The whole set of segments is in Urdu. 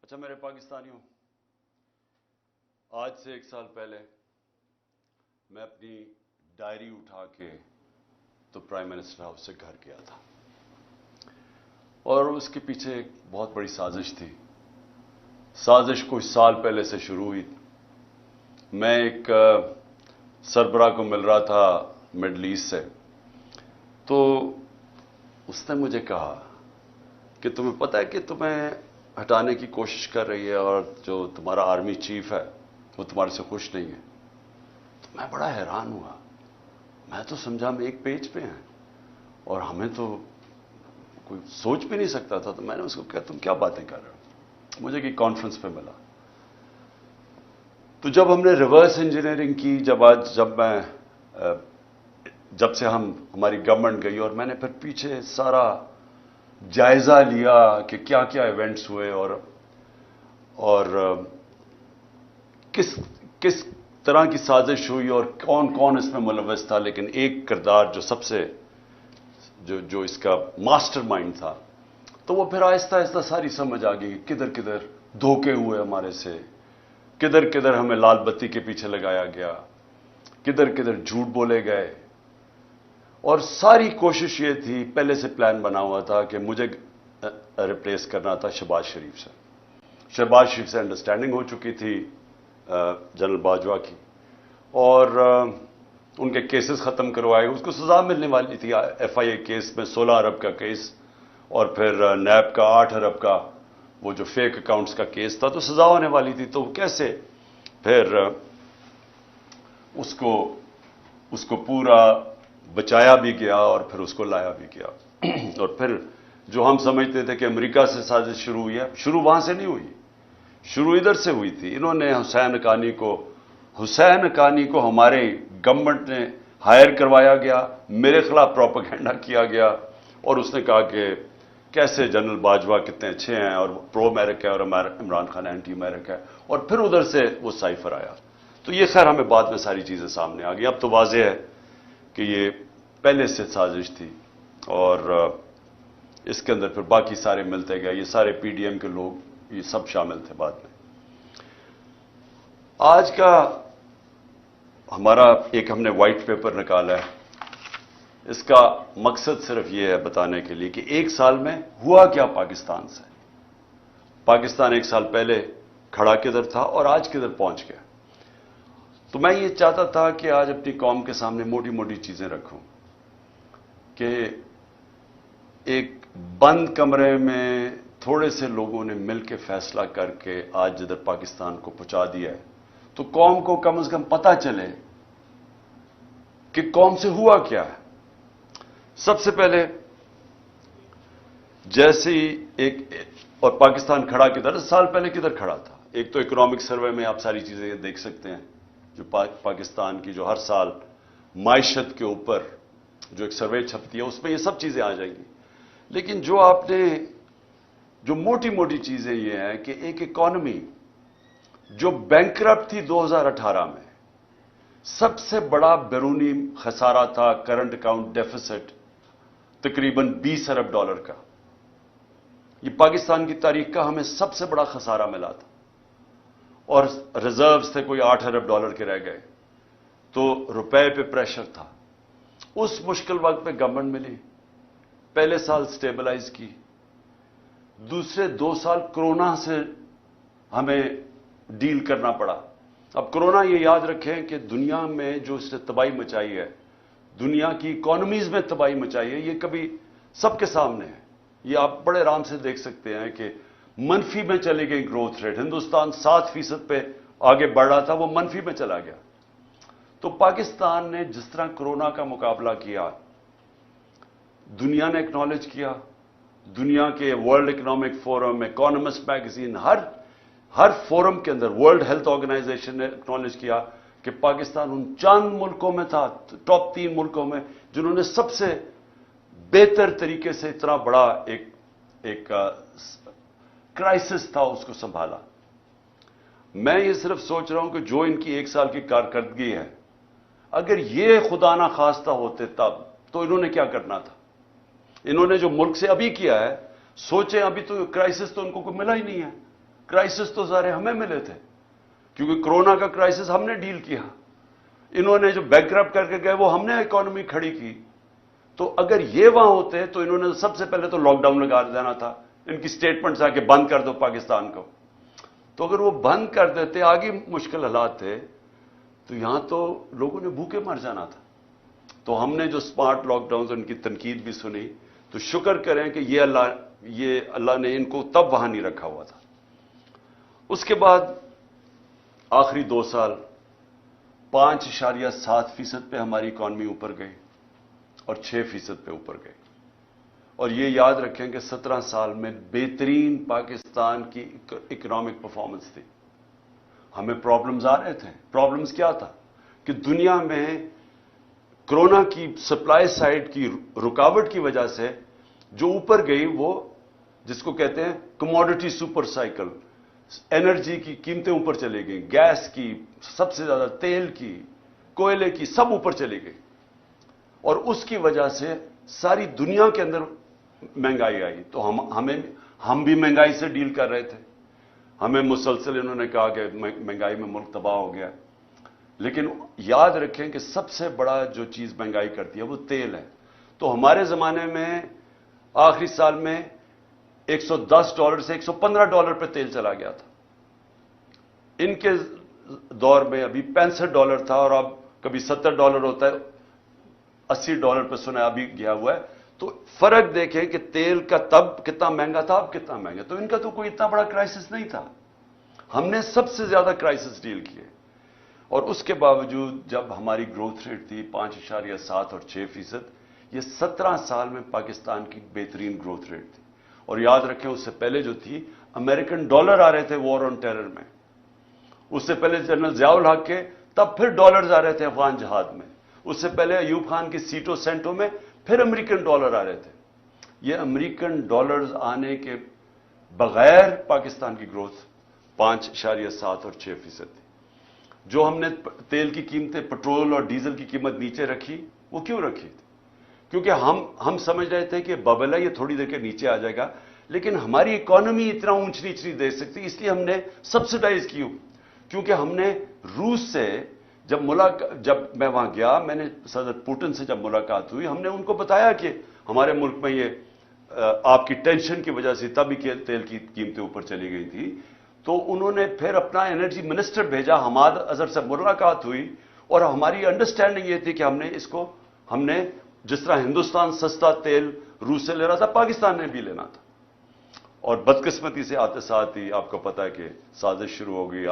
اچھا میرے پاکستانیوں، آج سے 1 سال پہلے میں اپنی ڈائری اٹھا کے تو پرائم منسٹر ہاؤس سے گھر گیا تھا، اور اس کے پیچھے ایک بہت بڑی سازش تھی۔ سازش کچھ سال پہلے سے شروع ہوئی۔ میں ایک سربراہ کو مل رہا تھا مڈل ایسٹ سے، تو اس نے مجھے کہا کہ تمہیں پتہ ہے کہ تمہیں ہٹانے کی کوشش کر رہی ہے، اور جو تمہارا آرمی چیف ہے وہ تمہارے سے خوش نہیں ہے۔ تو میں بڑا حیران ہوا، میں تو سمجھا ہم ایک پیج پہ ہیں اور ہمیں تو کوئی سوچ بھی نہیں سکتا تھا۔ تو میں نے اس کو کہا تم کیا باتیں کر رہے ہو؟ مجھے کہ کانفرنس پہ ملا، تو جب ہم نے ریورس انجینئرنگ کی، جب سے ہماری گورنمنٹ گئی، اور میں نے پھر پیچھے سارا جائزہ لیا کہ کیا کیا ایونٹس ہوئے اور کس طرح کی سازش ہوئی اور کون کون اس میں ملوث تھا، لیکن ایک کردار جو سب سے جو اس کا ماسٹر مائنڈ تھا، تو وہ پھر آہستہ آہستہ ساری سمجھ آ گئی۔ کدھر کدھر دھوکے ہوئے ہمارے سے، کدھر کدھر ہمیں لال بتی کے پیچھے لگایا گیا، کدھر کدھر جھوٹ بولے گئے، اور ساری کوشش یہ تھی، پہلے سے پلان بنا ہوا تھا کہ مجھے ریپلیس کرنا تھا شہباز شریف سے۔ شہباز شریف سے انڈرسٹینڈنگ ہو چکی تھی جنرل باجوہ کی، اور ان کے کیسز ختم کروائے، اس کو سزا ملنے والی تھی۔ ایف آئی اے کیس میں 16 ارب کا کیس، اور پھر نیب کا 8 ارب کا وہ جو فیک اکاؤنٹس کا کیس تھا، تو سزا ہونے والی تھی۔ تو کیسے پھر اس کو پورا بچایا بھی گیا اور پھر اس کو لایا بھی گیا۔ اور پھر جو ہم سمجھتے تھے کہ امریکہ سے سازش شروع ہوئی ہے، شروع وہاں سے نہیں ہوئی، شروع ادھر سے ہوئی تھی۔ انہوں نے حسین حقانی کو ہمارے گورنمنٹ نے ہائر کروایا گیا، میرے خلاف پروپیگنڈا کیا گیا، اور اس نے کہا کہ کیسے جنرل باجوہ کتنے اچھے ہیں اور پرو امریکہ ہے، اور عمران خان اینٹی امریکہ ہے، اور پھر ادھر سے وہ سائفر آیا۔ تو یہ خیر ہمیں بعد میں ساری چیزیں سامنے آ گئی۔ اب تو واضح ہے کہ یہ پہلے سے سازش تھی، اور اس کے اندر پھر باقی سارے ملتے گئے، یہ سارے پی ڈی ایم کے لوگ، یہ سب شامل تھے بعد میں۔ آج کا ہمارا ایک ہم نے وائٹ پیپر نکالا ہے، اس کا مقصد صرف یہ ہے بتانے کے لیے کہ 1 سال میں ہوا کیا پاکستان سے، پاکستان 1 سال پہلے کھڑا کدھر تھا اور آج کدھر پہنچ گیا۔ تو میں یہ چاہتا تھا کہ آج اپنی قوم کے سامنے موٹی موٹی چیزیں رکھوں، کہ ایک بند کمرے میں تھوڑے سے لوگوں نے مل کے فیصلہ کر کے آج جدھر پاکستان کو پہنچا دیا ہے، تو قوم کو کم از کم پتہ چلے کہ قوم سے ہوا کیا ہے۔ سب سے پہلے جیسے اور پاکستان کھڑا کدھر، 10 سال پہلے کدھر کھڑا تھا؟ ایک تو اکنامک سروے میں آپ ساری چیزیں دیکھ سکتے ہیں، جو پاکستان کی جو ہر سال معیشت کے اوپر جو ایک سروے چھپتی ہے، اس میں یہ سب چیزیں آ جائیں گی۔ لیکن جو موٹی موٹی چیزیں یہ ہیں کہ ایک اکانومی جو بینکرپٹ تھی 2018 میں، سب سے بڑا بیرونی خسارہ تھا، کرنٹ اکاؤنٹ ڈیفیسٹ تقریباً 20 ارب ڈالر کا۔ یہ پاکستان کی تاریخ کا ہمیں سب سے بڑا خسارہ ملا تھا، اور ریزروز تھے کوئی 8 ارب ڈالر کے رہ گئے، تو روپے پہ پریشر تھا۔ اس مشکل وقت پہ گورنمنٹ ملی، پہلے سال سٹیبلائز کی، دوسرے 2 سال کرونا سے ہمیں ڈیل کرنا پڑا۔ اب کرونا یہ یاد رکھیں کہ دنیا میں جو اس نے تباہی مچائی ہے، دنیا کی اکانومیز میں تباہی مچائی ہے، یہ کبھی سب کے سامنے ہے۔ یہ آپ بڑے آرام سے دیکھ سکتے ہیں کہ منفی میں چلی گئی گروتھ ریٹ، ہندوستان 7% پہ آگے بڑھ رہا تھا، وہ منفی میں چلا گیا۔ تو پاکستان نے جس طرح کرونا کا مقابلہ کیا، دنیا نے اکنالج کیا، دنیا کے world economic forum, economist magazine, ہر فورم کے اندر، ورلڈ ہیلتھ آرگنائزیشن نے اکنالج کیا کہ پاکستان ان چند ملکوں میں تھا، ٹاپ 3 ملکوں میں، جنہوں نے سب سے بہتر طریقے سے اتنا بڑا ایک کرائسس تھا اس کو سنبھالا۔ میں یہ صرف سوچ رہا ہوں کہ جو ان کی 1 سال کی کارکردگی ہے، اگر یہ خدا نہ خواستہ ہوتے تب تو انہوں نے کیا کرنا تھا؟ انہوں نے جو ملک سے ابھی کیا ہے، سوچیں ابھی تو کرائسس تو ان کو کوئی ملا ہی نہیں ہے، کرائسس تو سارے ہمیں ملے تھے، کیونکہ کورونا کا کرائسس ہم نے ڈیل کیا. انہوں نے جو بینکرپٹ کر کے گئے وہ ہم نے اکانومی کھڑی کی. تو اگر یہ وہاں ہوتے تو انہوں نے سب سے پہلے تو لاک ڈاؤن لگا دینا تھا. ان کی سٹیٹمنٹس آ کے بند کر دو پاکستان کو. تو اگر وہ بند کر دیتے، آگے مشکل حالات تھے، تو یہاں تو لوگوں نے بھوکے مر جانا تھا. تو ہم نے جو سمارٹ لاک ڈاؤن ان کی تنقید بھی سنی، تو شکر کریں کہ یہ اللہ نے ان کو تب وہاں نہیں رکھا ہوا تھا. اس کے بعد آخری 2 سال 5.7% پہ ہماری اکانومی اوپر گئی اور 6% پہ اوپر گئی. اور یہ یاد رکھیں کہ 17 سال میں بہترین پاکستان کی اکنامک پرفارمنس تھی. ہمیں پرابلمز آ رہے تھے. پرابلمز کیا تھا کہ دنیا میں کرونا کی سپلائی سائڈ کی رکاوٹ کی وجہ سے جو اوپر گئی، وہ جس کو کہتے ہیں کموڈٹی سپر سائیکل، انرجی کی قیمتیں اوپر چلی گئیں، گیس کی سب سے زیادہ، تیل کی، کوئلے کی، سب اوپر چلی گئی. اور اس کی وجہ سے ساری دنیا کے اندر مہنگائی آئی. تو ہم بھی مہنگائی سے ڈیل کر رہے تھے. ہمیں مسلسل انہوں نے کہا کہ مہنگائی میں ملک تباہ ہو گیا. لیکن یاد رکھیں کہ سب سے بڑا جو چیز مہنگائی کرتی ہے وہ تیل ہے. تو ہمارے زمانے میں آخری سال میں $110 سے $115 پہ تیل چلا گیا تھا. ان کے دور میں ابھی $65 تھا، اور اب کبھی $70 ہوتا ہے، $80 پہ سنا ابھی گیا ہوا ہے. تو فرق دیکھیں کہ تیل کا تب کتنا مہنگا تھا، اب کتنا مہنگا. تو ان کا تو کوئی اتنا بڑا کرائسس نہیں تھا. ہم نے سب سے زیادہ کرائسس ڈیل کیے. اور اس کے باوجود جب ہماری گروتھ ریٹ تھی 5.7 اور 6%، یہ 17 سال میں پاکستان کی بہترین گروتھ ریٹ تھی. اور یاد رکھیں اس سے پہلے جو تھی، امریکن ڈالر آ رہے تھے وار آن ٹیرر میں. اس سے پہلے جنرل ضیاء الحق کے تب پھر ڈالرز آ رہے تھے افغان جہاد میں. اس سے پہلے ایوب خان کی سیٹوں سینٹوں میں پھر امریکن ڈالر آ رہے تھے. یہ امریکن ڈالرز آنے کے بغیر پاکستان کی گروتھ 5.7 اور 6% تھی. جو ہم نے تیل کی قیمتیں، پٹرول اور ڈیزل کی قیمت نیچے رکھی، وہ کیوں رکھی تھی؟ کیونکہ ہم سمجھ رہے تھے کہ ببل ہے، یہ تھوڑی دیر کے نیچے آ جائے گا، لیکن ہماری اکانومی اتنا اونچ نیچ نہیں دے سکتی، اس لیے ہم نے سبسڈائز کی. کیونکہ ہم نے روس سے جب میں وہاں گیا، میں نے صدر پوٹن سے جب ملاقات ہوئی، ہم نے ان کو بتایا کہ ہمارے ملک میں یہ آپ کی ٹینشن کی وجہ سے تبھی تیل کی قیمتیں اوپر چلی گئی تھی. تو انہوں نے پھر اپنا انرجی منسٹر بھیجا، حماد اظہر سے ملاقات ہوئی، اور ہماری انڈرسٹینڈنگ یہ تھی کہ ہم نے جس طرح ہندوستان سستا تیل روس سے لے رہا تھا، پاکستان نے بھی لینا تھا. اور بدقسمتی سے آتے ساتھ ہی آپ کو پتا ہے کہ سازش شروع ہو گئی.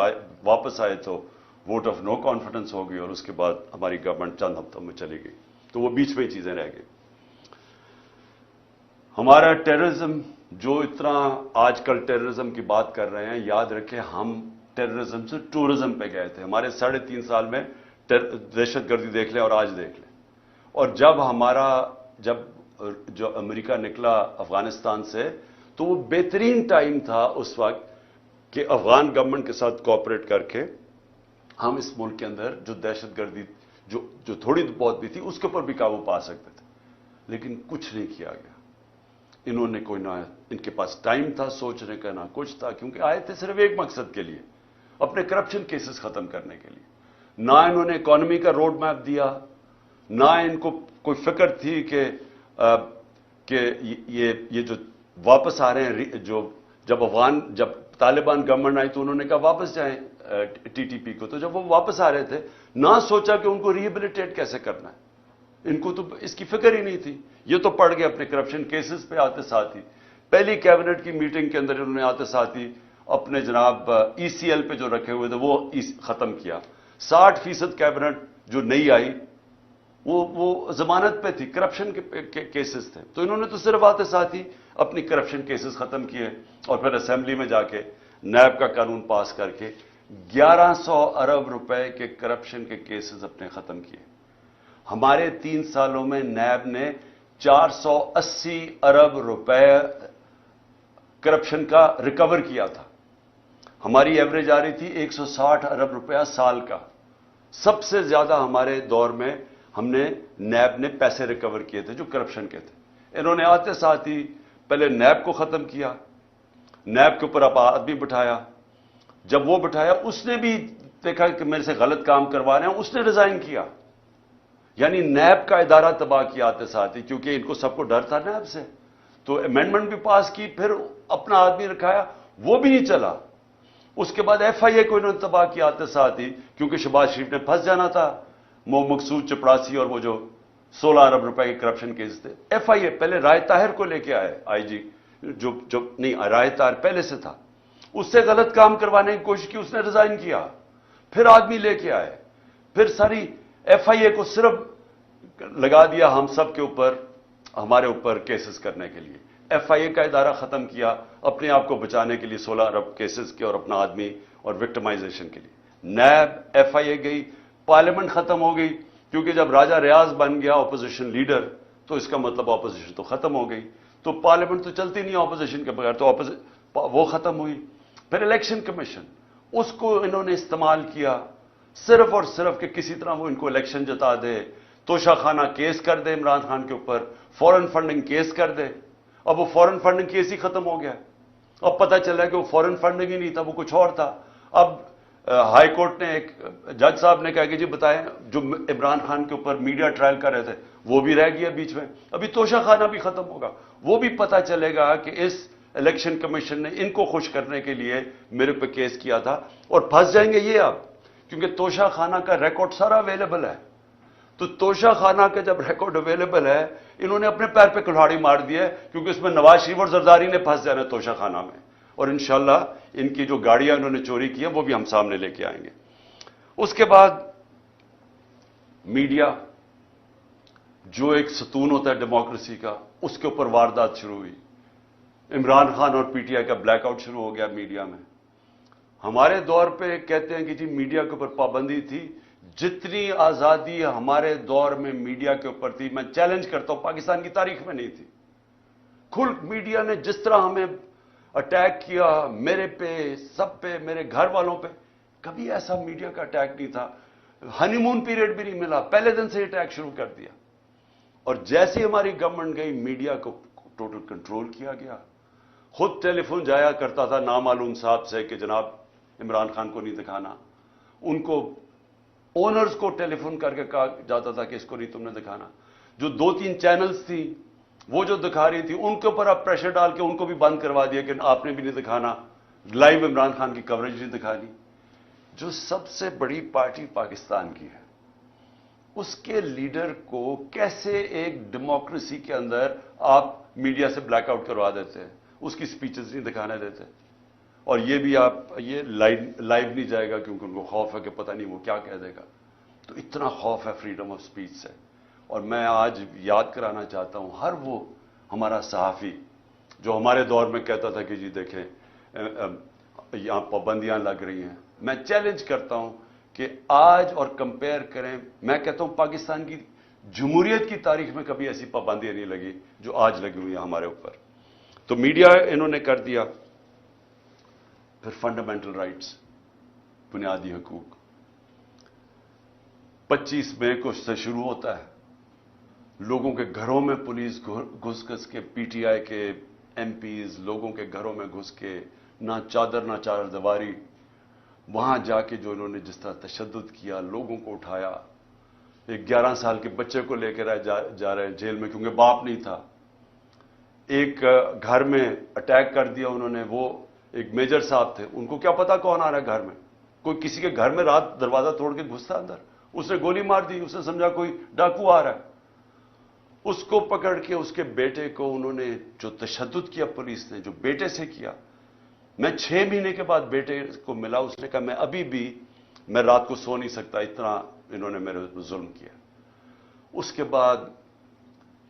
واپس آئے تو ووٹ آف نو کانفیڈنس ہو گئی، اور اس کے بعد ہماری گورنمنٹ چند ہفتوں میں چلی گئی. تو وہ بیچ میں چیزیں رہ گئی. ہمارا ٹیررزم، جو اتنا آج کل ٹیررزم کی بات کر رہے ہیں، یاد رکھیں ہم ٹیررزم سے ٹورزم پہ گئے تھے. ہمارے 3.5 سال میں دہشت گردی دیکھ لیں اور آج دیکھ لیں. اور جب جو امریکہ نکلا افغانستان سے، تو وہ بہترین ٹائم تھا اس وقت کہ افغان گورنمنٹ کے ساتھ کوآپریٹ کر کے ہم اس ملک کے اندر جو دہشت گردی جو تھوڑی بہت بھی تھی، اس کے اوپر بھی قابو پا سکتے تھے. لیکن کچھ نہیں کیا گیا. انہوں نے کوئی نہ، ان کے پاس ٹائم تھا سوچنے کا، نہ کچھ تھا، کیونکہ آئے تھے صرف ایک مقصد کے لیے، اپنے کرپشن کیسز ختم کرنے کے لیے. نہ انہوں نے اکانومی کا روڈ میپ دیا، نہ ان کو کوئی فکر تھی کہ یہ جو واپس آ رہے ہیں، جب طالبان گورنمنٹ آئی تو انہوں نے کہا واپس جائیں TTP کو. تو جب وہ واپس آ رہے تھے، نہ سوچا کہ ان کو ریہیبلیٹیٹ کیسے کرنا ہے. ان کو تو اس کی فکر ہی نہیں تھی. یہ تو پڑ گئے اپنے کرپشن کیسز پہ آتے ساتھ ہی. پہلی کیبنٹ کی میٹنگ کے اندر انہوں نے آتے ساتھ ہی اپنے جناب ECL پہ جو رکھے ہوئے تھے وہ ختم کیا. 60% کیبنٹ جو نہیں آئی وہ ضمانت پہ تھی، کرپشن کے کیسز تھے. تو انہوں نے تو صرف آتے ساتھ ہی اپنی کرپشن کیسز ختم کیے، اور پھر اسمبلی میں جا کے نیب کا قانون پاس کر کے 1100 ارب روپے کے کرپشن کے کیسز اپنے ختم کیے. ہمارے 3 سالوں میں نیب نے 480 ارب روپے کرپشن کا ریکور کیا تھا. ہماری ایوریج آ رہی تھی 160 ارب روپیہ سال کا. سب سے زیادہ ہمارے دور میں ہم نے نیب نے پیسے ریکور کیے تھے جو کرپشن کے تھے. انہوں نے آتے ساتھ ہی پہلے نیب کو ختم کیا، نیب کے اوپر آدمی بٹھایا، جب وہ بٹھایا اس نے بھی دیکھا کہ میرے سے غلط کام کروا رہے ہیں، اس نے ریزائن کیا. یعنی نیب کا ادارہ تباہ کیا آتے ساتھ ہی، کیونکہ ان کو سب کو ڈر تھا نیب سے. تو امینڈمنٹ بھی پاس کی، پھر اپنا آدمی رکھایا، وہ بھی نہیں چلا. اس کے بعد ایف آئی اے کو انہوں نے تباہ کیا آتے ساتھ ہی، کیونکہ شہباز شریف نے پھنس جانا تھا. مقصود چپڑاسی اور وہ جو 16 ارب روپے کے کرپشن کیس تھے. ایف آئی اے پہلے رائے طاہر کو لے کے آئے آئی جی، جو نہیں، رائے طاہر پہلے سے تھا، اس سے غلط کام کروانے کی کوشش کی، اس نے ریزائن کیا. پھر آدمی لے کے آئے، پھر ساری ایف آئی اے کو صرف لگا دیا ہم سب کے اوپر، ہمارے اوپر کیسز کرنے کے لیے. ایف آئی اے کا ادارہ ختم کیا اپنے آپ کو بچانے کے لیے 16 ارب کیسز کے اور اپنا آدمی اور وکٹمائزیشن کے لیے. نیب، ایف آئی اے گئی، پارلیمنٹ ختم ہو گئی، کیونکہ جب راجہ ریاض بن گیا اپوزیشن لیڈر تو اس کا مطلب اپوزیشن تو ختم ہو گئی. تو پارلیمنٹ تو چلتی نہیں اپوزیشن کے بغیر، تو وہ ختم ہوئی. پھر الیکشن کمیشن، اس کو انہوں نے استعمال کیا صرف اور صرف کہ کسی طرح وہ ان کو الیکشن جتا دے. توشہ خانہ کیس کر دے عمران خان کے اوپر، فورن فنڈنگ کیس کر دے. اب وہ فورن فنڈنگ کیس ہی ختم ہو گیا. اب پتہ چلا کہ وہ فورن فنڈنگ ہی نہیں تھا، وہ کچھ اور تھا. اب ہائی کورٹ نے، ایک جج صاحب نے کہا کہ جی بتائیں، جو عمران خان کے اوپر میڈیا ٹرائل کر رہے تھے وہ بھی رہ گیا بیچ میں. ابھی توشہ خانہ بھی ختم ہوگا، وہ بھی پتہ چلے گا کہ اس الیکشن کمیشن نے ان کو خوش کرنے کے لیے میرے پہ کیس کیا تھا. اور پھنس جائیں گے یہ اب، کیونکہ توشہ خانہ کا ریکارڈ سارا اویلیبل ہے. تو توشہ خانہ کا جب ریکارڈ اویلیبل ہے، انہوں نے اپنے پیر پہ کلہاڑی مار دی ہے، کیونکہ اس میں نواز شریف اور زرداری نے پھنس جانا ہے توشہ خانہ میں. اور انشاءاللہ ان کی جو گاڑیاں انہوں نے چوری کی ہیں وہ بھی ہم سامنے لے کے آئیں گے. اس کے بعد میڈیا، جو ایک ستون ہوتا ہے ڈیموکریسی کا، اس کے اوپر واردات شروع ہوئی. عمران خان اور پی ٹی آئی کا بلیک آؤٹ شروع ہو گیا میڈیا میں. ہمارے دور پہ کہتے ہیں کہ جی میڈیا کے اوپر پابندی تھی. جتنی آزادی ہمارے دور میں میڈیا کے اوپر تھی، میں چیلنج کرتا ہوں، پاکستان کی تاریخ میں نہیں تھی. کھل میڈیا نے جس طرح ہمیں اٹیک کیا، میرے پہ، سب پہ، میرے گھر والوں پہ، کبھی ایسا میڈیا کا اٹیک نہیں تھا. ہنی مون پیریڈ بھی نہیں ملا، پہلے دن سے اٹیک شروع کر دیا. اور جیسی ہماری گورنمنٹ گئی، میڈیا کو ٹوٹل کنٹرول کیا گیا. خود ٹیلی فون جایا کرتا تھا نامعلوم صاحب سے کہ جناب عمران خان کو نہیں دکھانا. ان کو اونرز کو ٹیلی فون کر کے کہا جاتا تھا کہ اس کو نہیں تم نے دکھانا. جو 2-3 چینلز تھی وہ جو دکھا رہی تھی، ان کے اوپر آپ پریشر ڈال کے ان کو بھی بند کروا دیا کہ آپ نے بھی نہیں دکھانا، لائیو عمران خان کی کوریج نہیں دکھانی. جو سب سے بڑی پارٹی پاکستان کی ہے، اس کے لیڈر کو کیسے ایک ڈیموکریسی کے اندر آپ میڈیا سے بلیک آؤٹ کروا دیتے ہیں، اس کی سپیچز نہیں دکھانے دیتے. اور یہ بھی آپ، یہ لائیو نہیں جائے گا کیونکہ ان کو خوف ہے کہ پتہ نہیں وہ کیا کہہ دے گا. تو اتنا خوف ہے فریڈم آف سپیچ سے. اور میں آج یاد کرانا چاہتا ہوں ہر وہ ہمارا صحافی جو ہمارے دور میں کہتا تھا کہ جی دیکھیں یہاں پابندیاں لگ رہی ہیں. میں چیلنج کرتا ہوں کہ آج اور کمپیئر کریں. میں کہتا ہوں پاکستان کی جمہوریت کی تاریخ میں کبھی ایسی پابندیاں نہیں لگی جو آج لگی ہوئی ہیں ہمارے اوپر. تو میڈیا انہوں نے کر دیا. پھر فنڈامنٹل رائٹس، بنیادی حقوق. 25 مئی کو سے شروع ہوتا ہے. لوگوں کے گھروں میں پولیس گھس کے، پی ٹی آئی کے ایم پیز لوگوں کے گھروں میں گھس کے، نہ چادر نہ چادر دیواری، وہاں جا کے جو انہوں نے جس طرح تشدد کیا، لوگوں کو اٹھایا. ایک 11 سال کے بچے کو لے کر جا رہے ہیں جیل میں کیونکہ باپ نہیں تھا. ایک گھر میں اٹیک کر دیا انہوں نے. وہ ایک میجر صاحب تھے، ان کو کیا پتا کون آ رہا ہے گھر میں. کوئی کسی کے گھر میں رات دروازہ توڑ کے گھستا اندر، اس نے گولی مار دی، اس نے سمجھا کوئی ڈاکو آ رہا ہے. اس کو پکڑ کے اس کے بیٹے کو انہوں نے جو تشدد کیا پولیس نے، جو بیٹے سے کیا. میں 6 مہینے کے بعد بیٹے کو ملا، اس نے کہا میں ابھی بھی میں رات کو سو نہیں سکتا، اتنا انہوں نے میرے ظلم کیا. اس کے بعد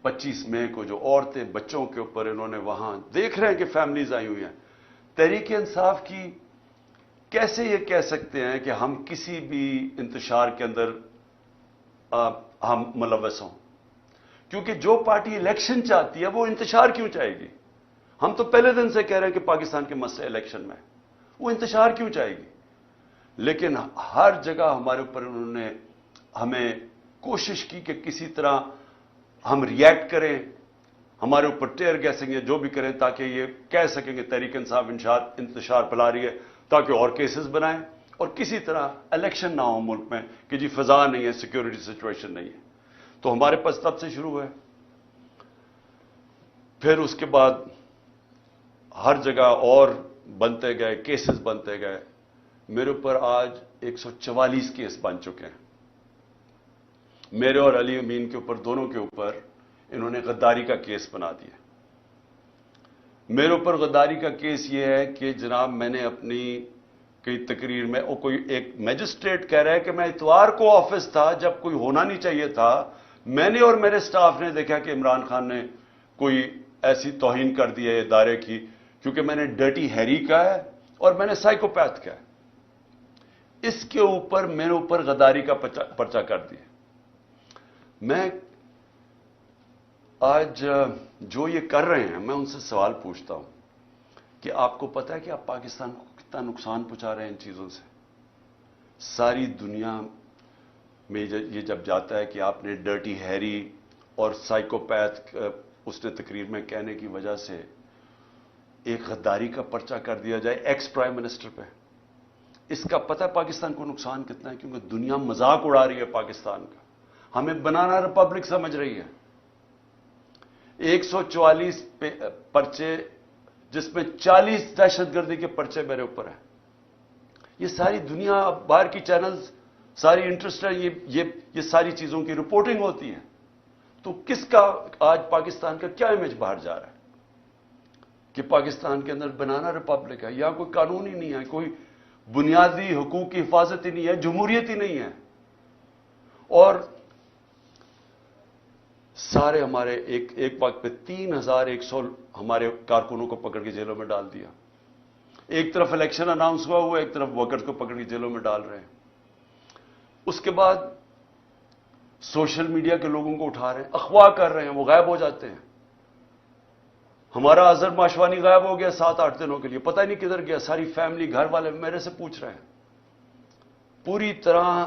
25 مئی کو جو عورتیں بچوں کے اوپر انہوں نے وہاں دیکھ رہے ہیں کہ فیملیز آئی ہوئی ہیں. تحریک انصاف کی کیسے یہ کہہ سکتے ہیں کہ ہم کسی بھی انتشار کے اندر ہم ملوث ہوں؟ کیونکہ جو پارٹی الیکشن چاہتی ہے وہ انتشار کیوں چاہے گی؟ ہم تو پہلے دن سے کہہ رہے ہیں کہ پاکستان کے مسئلے الیکشن میں، وہ انتشار کیوں چاہے گی؟ لیکن ہر جگہ ہمارے اوپر انہوں نے ہمیں کوشش کی کہ کسی طرح ہم ریئیکٹ کریں، ہمارے اوپر ٹیئر گیسنگ یا جو بھی کریں تاکہ یہ کہہ سکیں کہ تحریک انصاف انتشار پھیلا رہی ہے. تاکہ اور کیسز بنائیں اور کسی طرح الیکشن نہ ہو ملک میں کہ جی فضا نہیں ہے، سیکیورٹی سچویشن نہیں ہے. تو ہمارے پاس تب سے شروع ہوئے. پھر اس کے بعد ہر جگہ اور بنتے گئے، کیسز بنتے گئے. میرے اوپر آج 144 کیس بن چکے ہیں. میرے اور علی امین کے اوپر، دونوں کے اوپر انہوں نے غداری کا کیس بنا دیا. میرے اوپر غداری کا کیس یہ ہے کہ جناب میں نے اپنی کئی تقریر میں، کوئی ایک میجسٹریٹ کہہ رہا ہے کہ میں اتوار کو آفس تھا جب کوئی ہونا نہیں چاہیے تھا. میں نے اور میرے سٹاف نے دیکھا کہ عمران خان نے کوئی ایسی توہین کر دی ہے ادارے کی، کیونکہ میں نے ڈرٹی ہیری کا ہے اور میں نے سائیکوپیتھ کا ہے. اس کے اوپر میرے اوپر غداری کا پرچہ کر دیا. میں آج جو یہ کر رہے ہیں، میں ان سے سوال پوچھتا ہوں کہ آپ کو پتہ ہے کہ آپ پاکستان کو کتنا نقصان پہنچا رہے ہیں ان چیزوں سے؟ ساری دنیا میں یہ جب جاتا ہے کہ آپ نے ڈرٹی ہیری اور سائیکوپیتھ اس نے تقریر میں کہنے کی وجہ سے ایک غداری کا پرچہ کر دیا جائے ایکس پرائم منسٹر پہ. اس کا پتہ ہے پاکستان کو نقصان کتنا ہے؟ کیونکہ دنیا مذاق اڑا رہی ہے پاکستان کا، ہمیں بنانا ریپبلک سمجھ رہی ہے. 144 پرچے، جس میں 40 دہشت گردی کے پرچے میرے اوپر ہیں. یہ ساری دنیا، باہر کی چینلز ساری انٹرسٹ ہے، یہ ساری چیزوں کی رپورٹنگ ہوتی ہے. تو کس کا آج پاکستان کا کیا امیج باہر جا رہا ہے کہ پاکستان کے اندر بنانا ریپبلک ہے؟ یا کوئی قانون ہی نہیں ہے، کوئی بنیادی حقوق کی حفاظت ہی نہیں ہے، جمہوریت ہی نہیں ہے. اور سارے ہمارے ایک وقت پہ 3100 ہمارے کارکنوں کو پکڑ کے جیلوں میں ڈال دیا. ایک طرف الیکشن اناؤنس ہوا ایک طرف ورکرز کو پکڑ کے جیلوں میں ڈال رہے ہیں. اس کے بعد سوشل میڈیا کے لوگوں کو اٹھا رہے ہیں، اغوا کر رہے ہیں، وہ غائب ہو جاتے ہیں. ہمارا اظہر ماشوانی غائب ہو گیا 7-8 دنوں کے لیے، پتہ ہی نہیں کدھر گیا. ساری فیملی، گھر والے میرے سے پوچھ رہے ہیں. پوری طرح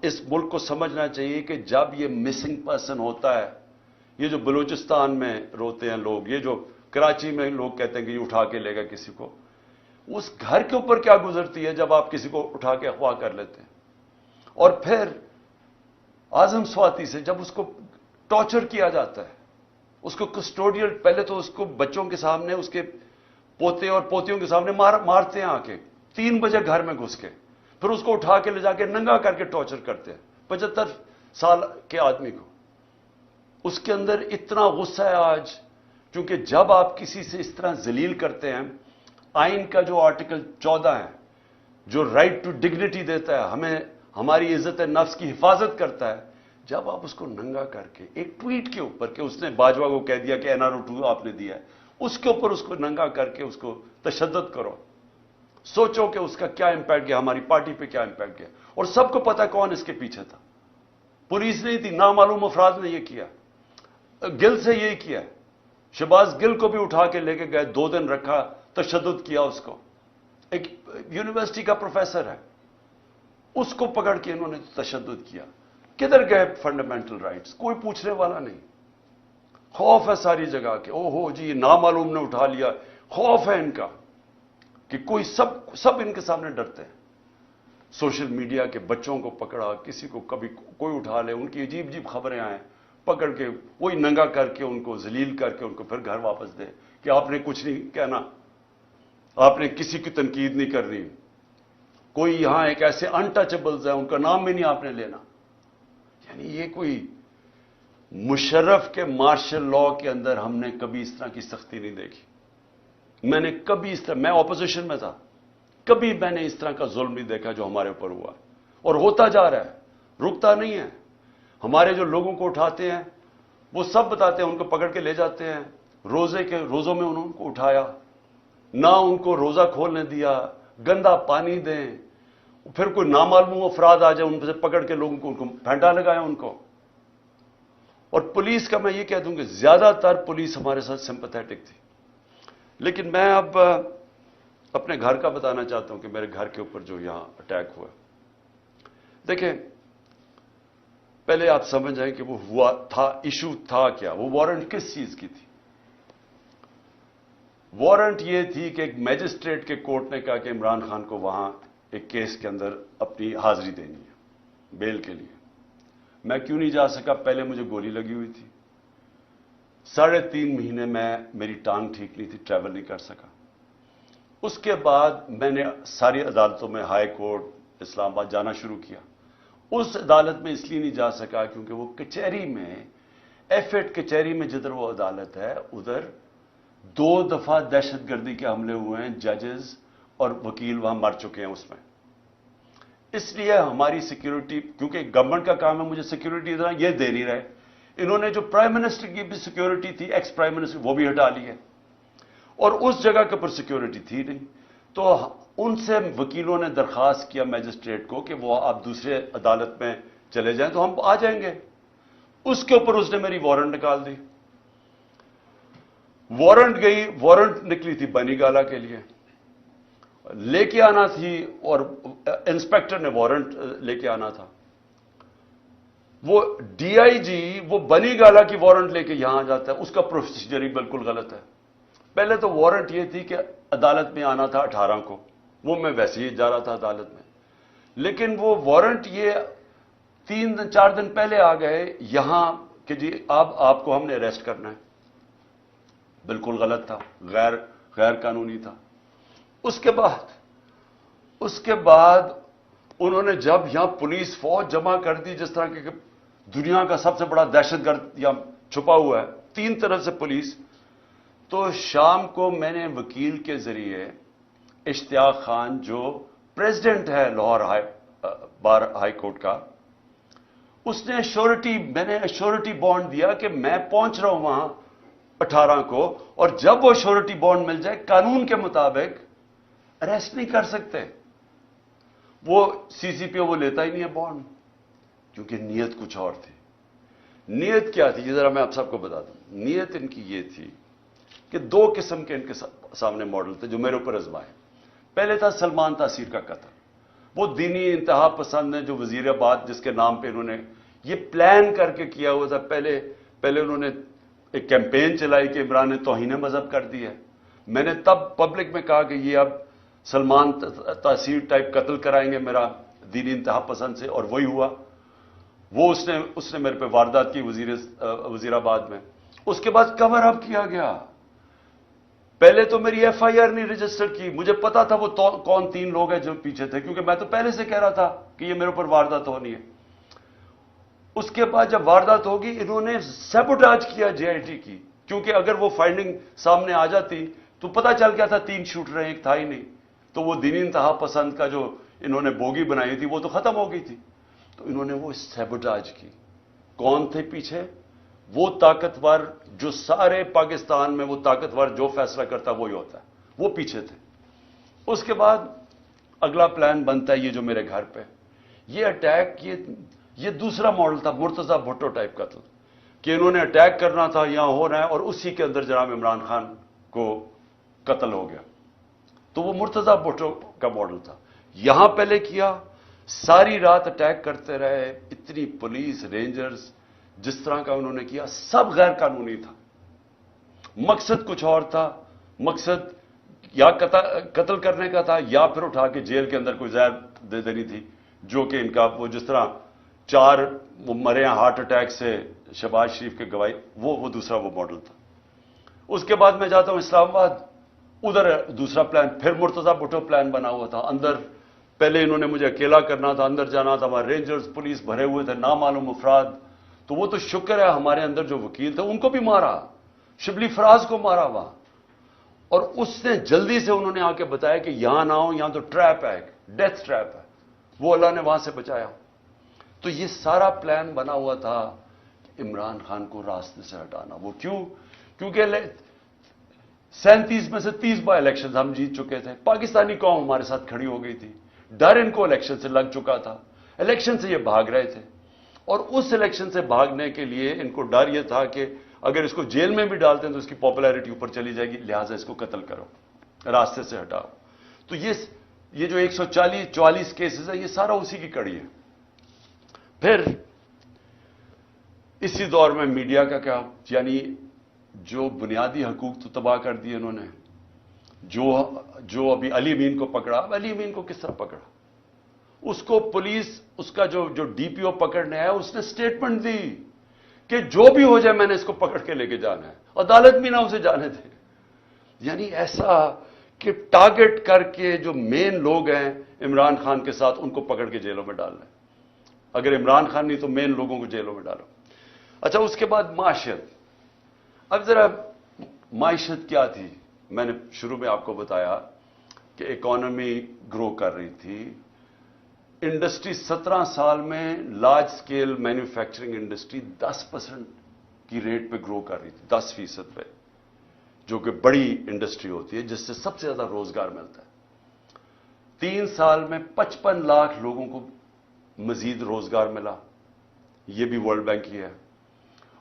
اس ملک کو سمجھنا چاہیے کہ جب یہ مسنگ پرسن ہوتا ہے، یہ جو بلوچستان میں روتے ہیں لوگ، یہ جو کراچی میں لوگ کہتے ہیں کہ یہ اٹھا کے لے گا کسی کو، اس گھر کے اوپر کیا گزرتی ہے جب آپ کسی کو اٹھا کے اغوا کر لیتے ہیں. اور پھر اعظم سواتی سے جب اس کو ٹارچر کیا جاتا ہے، اس کو کسٹوڈیل، پہلے تو اس کو بچوں کے سامنے، اس کے پوتے اور پوتیوں کے سامنے مارتے ہیں آ کے 3 بجے گھر میں گھس کے، پھر اس کو اٹھا کے لے جا کے ننگا کر کے ٹارچر کرتے ہیں 75 سال کے آدمی کو. اس کے اندر اتنا غصہ ہے آج، کیونکہ جب آپ کسی سے اس طرح ذلیل کرتے ہیں، آئین کا جو آرٹیکل 14 ہے جو رائٹ ٹو ڈگنیٹی دیتا ہے، ہمیں ہماری عزت نفس کی حفاظت کرتا ہے، جب آپ اس کو ننگا کر کے ایک ٹویٹ کے اوپر کہ اس نے باجوہ کو کہہ دیا کہ NRO 2 آپ نے دیا ہے، اس کے اوپر اس کو ننگا کر کے اس کو تشدد کرو، سوچو کہ اس کا کیا امپیکٹ گیا، ہماری پارٹی پہ کیا امپیکٹ گیا. اور سب کو پتا کون اس کے پیچھے تھا. پولیس نہیں تھی، نامعلوم افراد نے یہ کیا. گل سے یہی کیا. شہباز گل کو بھی اٹھا کے لے کے گئے، 2 دن رکھا، تشدد کیا اس کو. ایک یونیورسٹی کا پروفیسر ہے، اس کو پکڑ کے انہوں نے تشدد کیا. کدھر گئے فنڈامنٹل رائٹس؟ کوئی پوچھنے والا نہیں. خوف ہے ساری جگہ کہ او ہو جی نامعلوم نے اٹھا لیا. خوف ہے ان کا کہ کوئی سب ان کے سامنے ڈرتے ہیں. سوشل میڈیا کے بچوں کو پکڑا، کسی کو کبھی کوئی اٹھا لے، ان کی عجیب عجیب خبریں آئیں، پکڑ کے وہی ننگا کر کے ان کو ذلیل کر کے ان کو پھر گھر واپس دے کہ آپ نے کچھ نہیں کہنا، آپ نے کسی کی تنقید نہیں کرنی. کوئی یہاں ایک ایسے انٹچبلز ہیں، ان کا نام بھی نہیں آپ نے لینا. یعنی یہ کوئی مشرف کے مارشل لا کے اندر ہم نے کبھی اس طرح کی سختی نہیں دیکھی. میں نے کبھی اس طرح، میں اپوزیشن میں تھا، کبھی میں نے اس طرح کا ظلم نہیں دیکھا جو ہمارے اوپر ہوا اور ہوتا جا رہا ہے، رکتا نہیں ہے. ہمارے جو لوگوں کو اٹھاتے ہیں وہ سب بتاتے ہیں، ان کو پکڑ کے لے جاتے ہیں. روزوں میں انہوں کو اٹھایا، نہ ان کو روزہ کھولنے دیا، گندا پانی دیں، پھر کوئی نامعلوم افراد آ جائے، ان سے پکڑ کے لوگوں کو ان کو پھینٹا لگایا ان کو. اور پولیس کا میں یہ کہہ دوں کہ زیادہ تر پولیس ہمارے ساتھ سمپیتھیٹک تھی. لیکن میں اب اپنے گھر کا بتانا چاہتا ہوں کہ میرے گھر کے اوپر جو یہاں اٹیک ہوا. دیکھیں، پہلے آپ سمجھ جائیں کہ وہ ہوا تھا، ایشو تھا کیا، وہ وارنٹ کس چیز کی تھی. وارنٹ یہ تھی کہ ایک میجسٹریٹ کے کورٹ نے کہا کہ عمران خان کو وہاں ایک کیس کے اندر اپنی حاضری دینی ہے بیل کے لیے. میں کیوں نہیں جا سکا؟ پہلے مجھے گولی لگی ہوئی تھی. 3.5 مہینے میں میری ٹانگ ٹھیک نہیں تھی، ٹریول نہیں کر سکا. اس کے بعد میں نے ساری عدالتوں میں، ہائی کورٹ اسلام آباد جانا شروع کیا. اس عدالت میں اس لیے نہیں جا سکا کیونکہ وہ کچہری میں، ایف8 کچہری میں جدھر وہ عدالت ہے ادھر 2 دفعہ دہشت گردی کے حملے ہوئے ہیں. ججز اور وکیل وہاں مر چکے ہیں اس میں. اس لیے ہماری سیکیورٹی، کیونکہ گورنمنٹ کا کام ہے مجھے سیکیورٹی دینا، یہ دے نہیں رہے. انہوں نے جو پرائم منسٹر کی بھی سیکیورٹی تھی، ایکس پرائم منسٹر، وہ بھی ہٹا لی ہے، اور اس جگہ کے اوپر سیکیورٹی تھی نہیں. تو ان سے وکیلوں نے درخواست کیا میجسٹریٹ کو کہ وہ آپ دوسرے عدالت میں چلے جائیں تو ہم آ جائیں گے. اس کے اوپر اس نے میری وارنٹ نکال دی. وارنٹ نکلی تھی بنی گالا کے لیے، لے کے آنا تھی، اور انسپیکٹر نے وارنٹ لے کے آنا تھا. وہ ڈی آئی جی وہ بنی گالا کی وارنٹ لے کے یہاں جاتا ہے، اس کا پروسیجر ہی بالکل غلط ہے. پہلے تو وارنٹ یہ تھی کہ عدالت میں آنا تھا 18 کو، وہ میں ویسے ہی جا رہا تھا عدالت میں. لیکن وہ وارنٹ یہ 3-4 دن پہلے آ گئے یہاں کہ جی آپ کو ہم نے اریسٹ کرنا ہے. بالکل غلط تھا، غیر قانونی تھا. اس کے بعد انہوں نے جب یہاں پولیس فوج جمع کر دی، جس طرح کہ دنیا کا سب سے بڑا دہشت گرد یہاں چھپا ہوا ہے 3 طرف سے پولیس. تو شام کو میں نے وکیل کے ذریعے اشتیاق خان جو پریزیڈنٹ ہے لاہور بار ہائی کورٹ کا، اس نے میں نے ایشورٹی بانڈ دیا کہ میں پہنچ رہا ہوں وہاں 18 کو، اور جب وہ ایشورٹی بانڈ مل جائے قانون کے مطابق اریسٹ نہیں کر سکتے. وہ سی پی او وہ لیتا ہی نہیں ہے بانڈ، کیونکہ نیت کچھ اور تھی. نیت کیا تھی یہ ذرا میں آپ سب کو بتا دوں. نیت ان کی یہ تھی کہ 2 قسم کے ان کے سامنے ماڈل تھے جو میرے اوپر آزمائے. پہلے تھا سلمان تاثیر کا قتل. وہ دینی انتہا پسند ہیں جو وزیر آباد جس کے نام پہ انہوں نے یہ پلان کر کے کیا ہوا تھا. پہلے انہوں نے ایک کیمپین چلائی کہ عمران نے توہین مذہب کر دی ہے. میں نے تب پبلک میں کہا کہ یہ اب سلمان تاثیر ٹائپ قتل کرائیں گے میرا دینی انتہا پسند سے، اور وہی ہوا. وہ اس نے میرے پہ واردات کی وزیر آباد میں. اس کے بعد کور اپ کیا گیا. پہلے تو میری ایف آئی آر نہیں رجسٹر کی. مجھے پتا تھا وہ کون 3 لوگ ہیں جو پیچھے تھے، کیونکہ میں تو پہلے سے کہہ رہا تھا کہ یہ میرے اوپر واردات ہونی ہے. اس کے بعد جب واردات ہوگی انہوں نے سیبوٹاج کیا جے آئی ٹی کی، کیونکہ اگر وہ فائنڈنگ سامنے آ جاتی تو پتا چل گیا تھا 3 شوٹر ہیں، ایک تھا ہی نہیں. تو وہ دینی انتہا پسند کا جو انہوں نے بوگی بنائی تھی وہ تو ختم ہو گئی تھی. تو انہوں نے وہ سیبوٹاج کی. کون تھے پیچھے؟ وہ طاقتور جو سارے پاکستان میں وہ طاقتور جو فیصلہ کرتا وہی ہوتا ہے، وہ پیچھے تھے. اس کے بعد اگلا پلان بنتا ہے یہ جو میرے گھر پہ یہ اٹیک، یہ دوسرا ماڈل تھا مرتضی بھٹو ٹائپ قتل، کہ انہوں نے اٹیک کرنا تھا، یہاں ہو رہا ہے، اور اسی کے اندر جناب عمران خان کو قتل ہو گیا. تو وہ مرتضی بھٹو کا ماڈل تھا. یہاں پہلے کیا، ساری رات اٹیک کرتے رہے، اتنی پولیس رینجرز، جس طرح کا انہوں نے کیا سب غیر قانونی تھا. مقصد کچھ اور تھا. مقصد یا قتل کرنے کا تھا، یا پھر اٹھا کے جیل کے اندر کوئی زہر دے دینی تھی، جو کہ ان کا وہ جس طرح 4 وہ مرے ہیں ہارٹ اٹیک سے شہباز شریف کے گواہی، وہ دوسرا وہ ماڈل تھا. اس کے بعد میں جاتا ہوں اسلام آباد، ادھر دوسرا پلان، پھر مرتضی بھٹو پلان بنا ہوا تھا. اندر پہلے انہوں نے مجھے اکیلا کرنا تھا، اندر جانا تھا، وہاں رینجرز پولیس بھرے ہوئے تھے، نامعلوم افراد. تو وہ تو شکر ہے ہمارے اندر جو وکیل تھے ان کو بھی مارا، شبلی فراز کو مارا وہاں. اور اس نے جلدی سے انہوں نے آ کے بتایا کہ یہاں نہ ہو، یہاں تو ٹریپ ہے، ڈیتھ ٹریپ ہے. وہ اللہ نے وہاں سے بچایا. تو یہ سارا پلان بنا ہوا تھا عمران خان کو راستے سے ہٹانا. وہ کیونکہ 37 میں سے 30 بائی الیکشن ہم جیت چکے تھے. پاکستانی قوم ہمارے ساتھ کھڑی ہو گئی تھی. ڈر ان کو الیکشن سے لگ چکا تھا. الیکشن سے یہ بھاگ رہے تھے، اور اس الیکشن سے بھاگنے کے لیے ان کو ڈر یہ تھا کہ اگر اس کو جیل میں بھی ڈالتے ہیں تو اس کی پاپولیرٹی اوپر چلی جائے گی، لہٰذا اس کو قتل کرو، راستے سے ہٹاؤ. تو یہ جو 144 کیسز ہیں یہ سارا اسی کی کڑی ہے. پھر اسی دور میں میڈیا کا کیا، یعنی جو بنیادی حقوق تو تباہ کر دیے انہوں نے. جو ابھی علی امین کو پکڑا، علی امین کو کس طرح پکڑا؟ اس کو پولیس، اس کا جو ڈی پی او پکڑنے آیا، اس نے سٹیٹمنٹ دی کہ جو بھی ہو جائے میں نے اس کو پکڑ کے لے کے جانا ہے، عدالت بھی نہ اسے جانے دے. یعنی ایسا کہ ٹارگٹ کر کے جو مین لوگ ہیں عمران خان کے ساتھ، ان کو پکڑ کے جیلوں میں ڈالنا ہے. اگر عمران خان نہیں تو مین لوگوں کو جیلوں میں ڈالو. اچھا، اس کے بعد معاشیت. اب ذرا معیشت کیا تھی؟ میں نے شروع میں آپ کو بتایا کہ اکانومی گرو کر رہی تھی. انڈسٹری 17 سال میں لارج سکیل مینوفیکچرنگ انڈسٹری 10% کی ریٹ پہ گرو کر رہی تھی، 10% پہ، جو کہ بڑی انڈسٹری ہوتی ہے جس سے سب سے زیادہ روزگار ملتا ہے. 3 سال میں 55 لاکھ لوگوں کو مزید روزگار ملا. یہ بھی ورلڈ بینک کی ہے.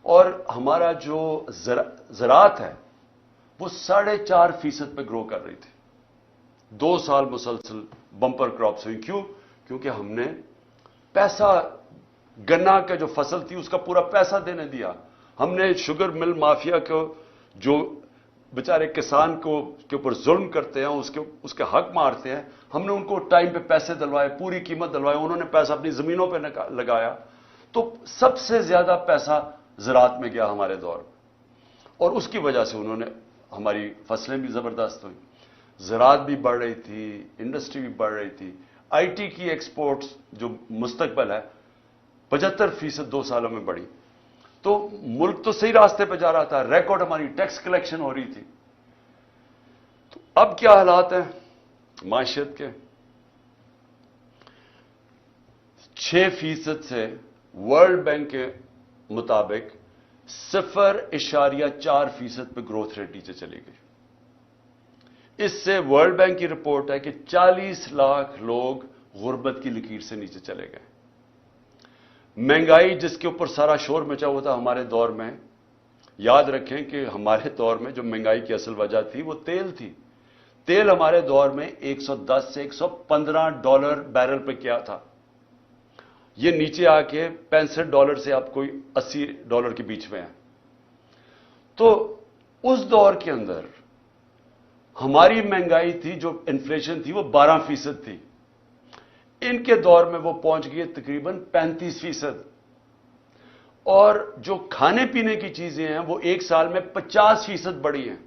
اور ہمارا جو زراعت ہے وہ 4.5% پہ گرو کر رہی تھی. 2 سال مسلسل بمپر کراپس ہوئی. کیوں؟ کیونکہ ہم نے پیسہ، گنا کا جو فصل تھی اس کا پورا پیسہ دینے دیا. ہم نے شوگر مل مافیا کو، جو بیچارے کسان کو کے اوپر ظلم کرتے ہیں، اس کے حق مارتے ہیں، ہم نے ان کو ٹائم پہ پیسے دلوائے، پوری قیمت دلوائے. انہوں نے پیسہ اپنی زمینوں پہ لگایا. تو سب سے زیادہ پیسہ زراعت میں گیا ہمارے دور میں، اور اس کی وجہ سے انہوں نے، ہماری فصلیں بھی زبردست ہوئی، زراعت بھی بڑھ رہی تھی، انڈسٹری بھی بڑھ رہی تھی. آئی ٹی کی ایکسپورٹس جو مستقبل ہے 75% 2 سالوں میں بڑھی. تو ملک تو صحیح راستے پہ جا رہا تھا، ریکارڈ ہماری ٹیکس کلیکشن ہو رہی تھی. تو اب کیا حالات ہیں معیشت کے؟ 6% سے ورلڈ بینک کے مطابق 0.4% پہ گروتھ ریٹ نیچے چلی گئی. اس سے ورلڈ بینک کی رپورٹ ہے کہ 40 لاکھ لوگ غربت کی لکیر سے نیچے چلے گئے. مہنگائی جس کے اوپر سارا شور مچا ہوا تھا ہمارے دور میں، یاد رکھیں کہ ہمارے دور میں جو مہنگائی کی اصل وجہ تھی وہ تیل تھی. تیل ہمارے دور میں 110 سے $115 بیرل پہ کیا تھا. یہ نیچے آ کے $65 سے آپ کوئی $80 کے بیچ میں ہے. تو اس دور کے اندر ہماری مہنگائی تھی، جو انفلیشن تھی، وہ 12% تھی. ان کے دور میں وہ پہنچ گئی تقریباً 35%. اور جو کھانے پینے کی چیزیں ہیں وہ 1 سال میں 50% بڑھی ہیں.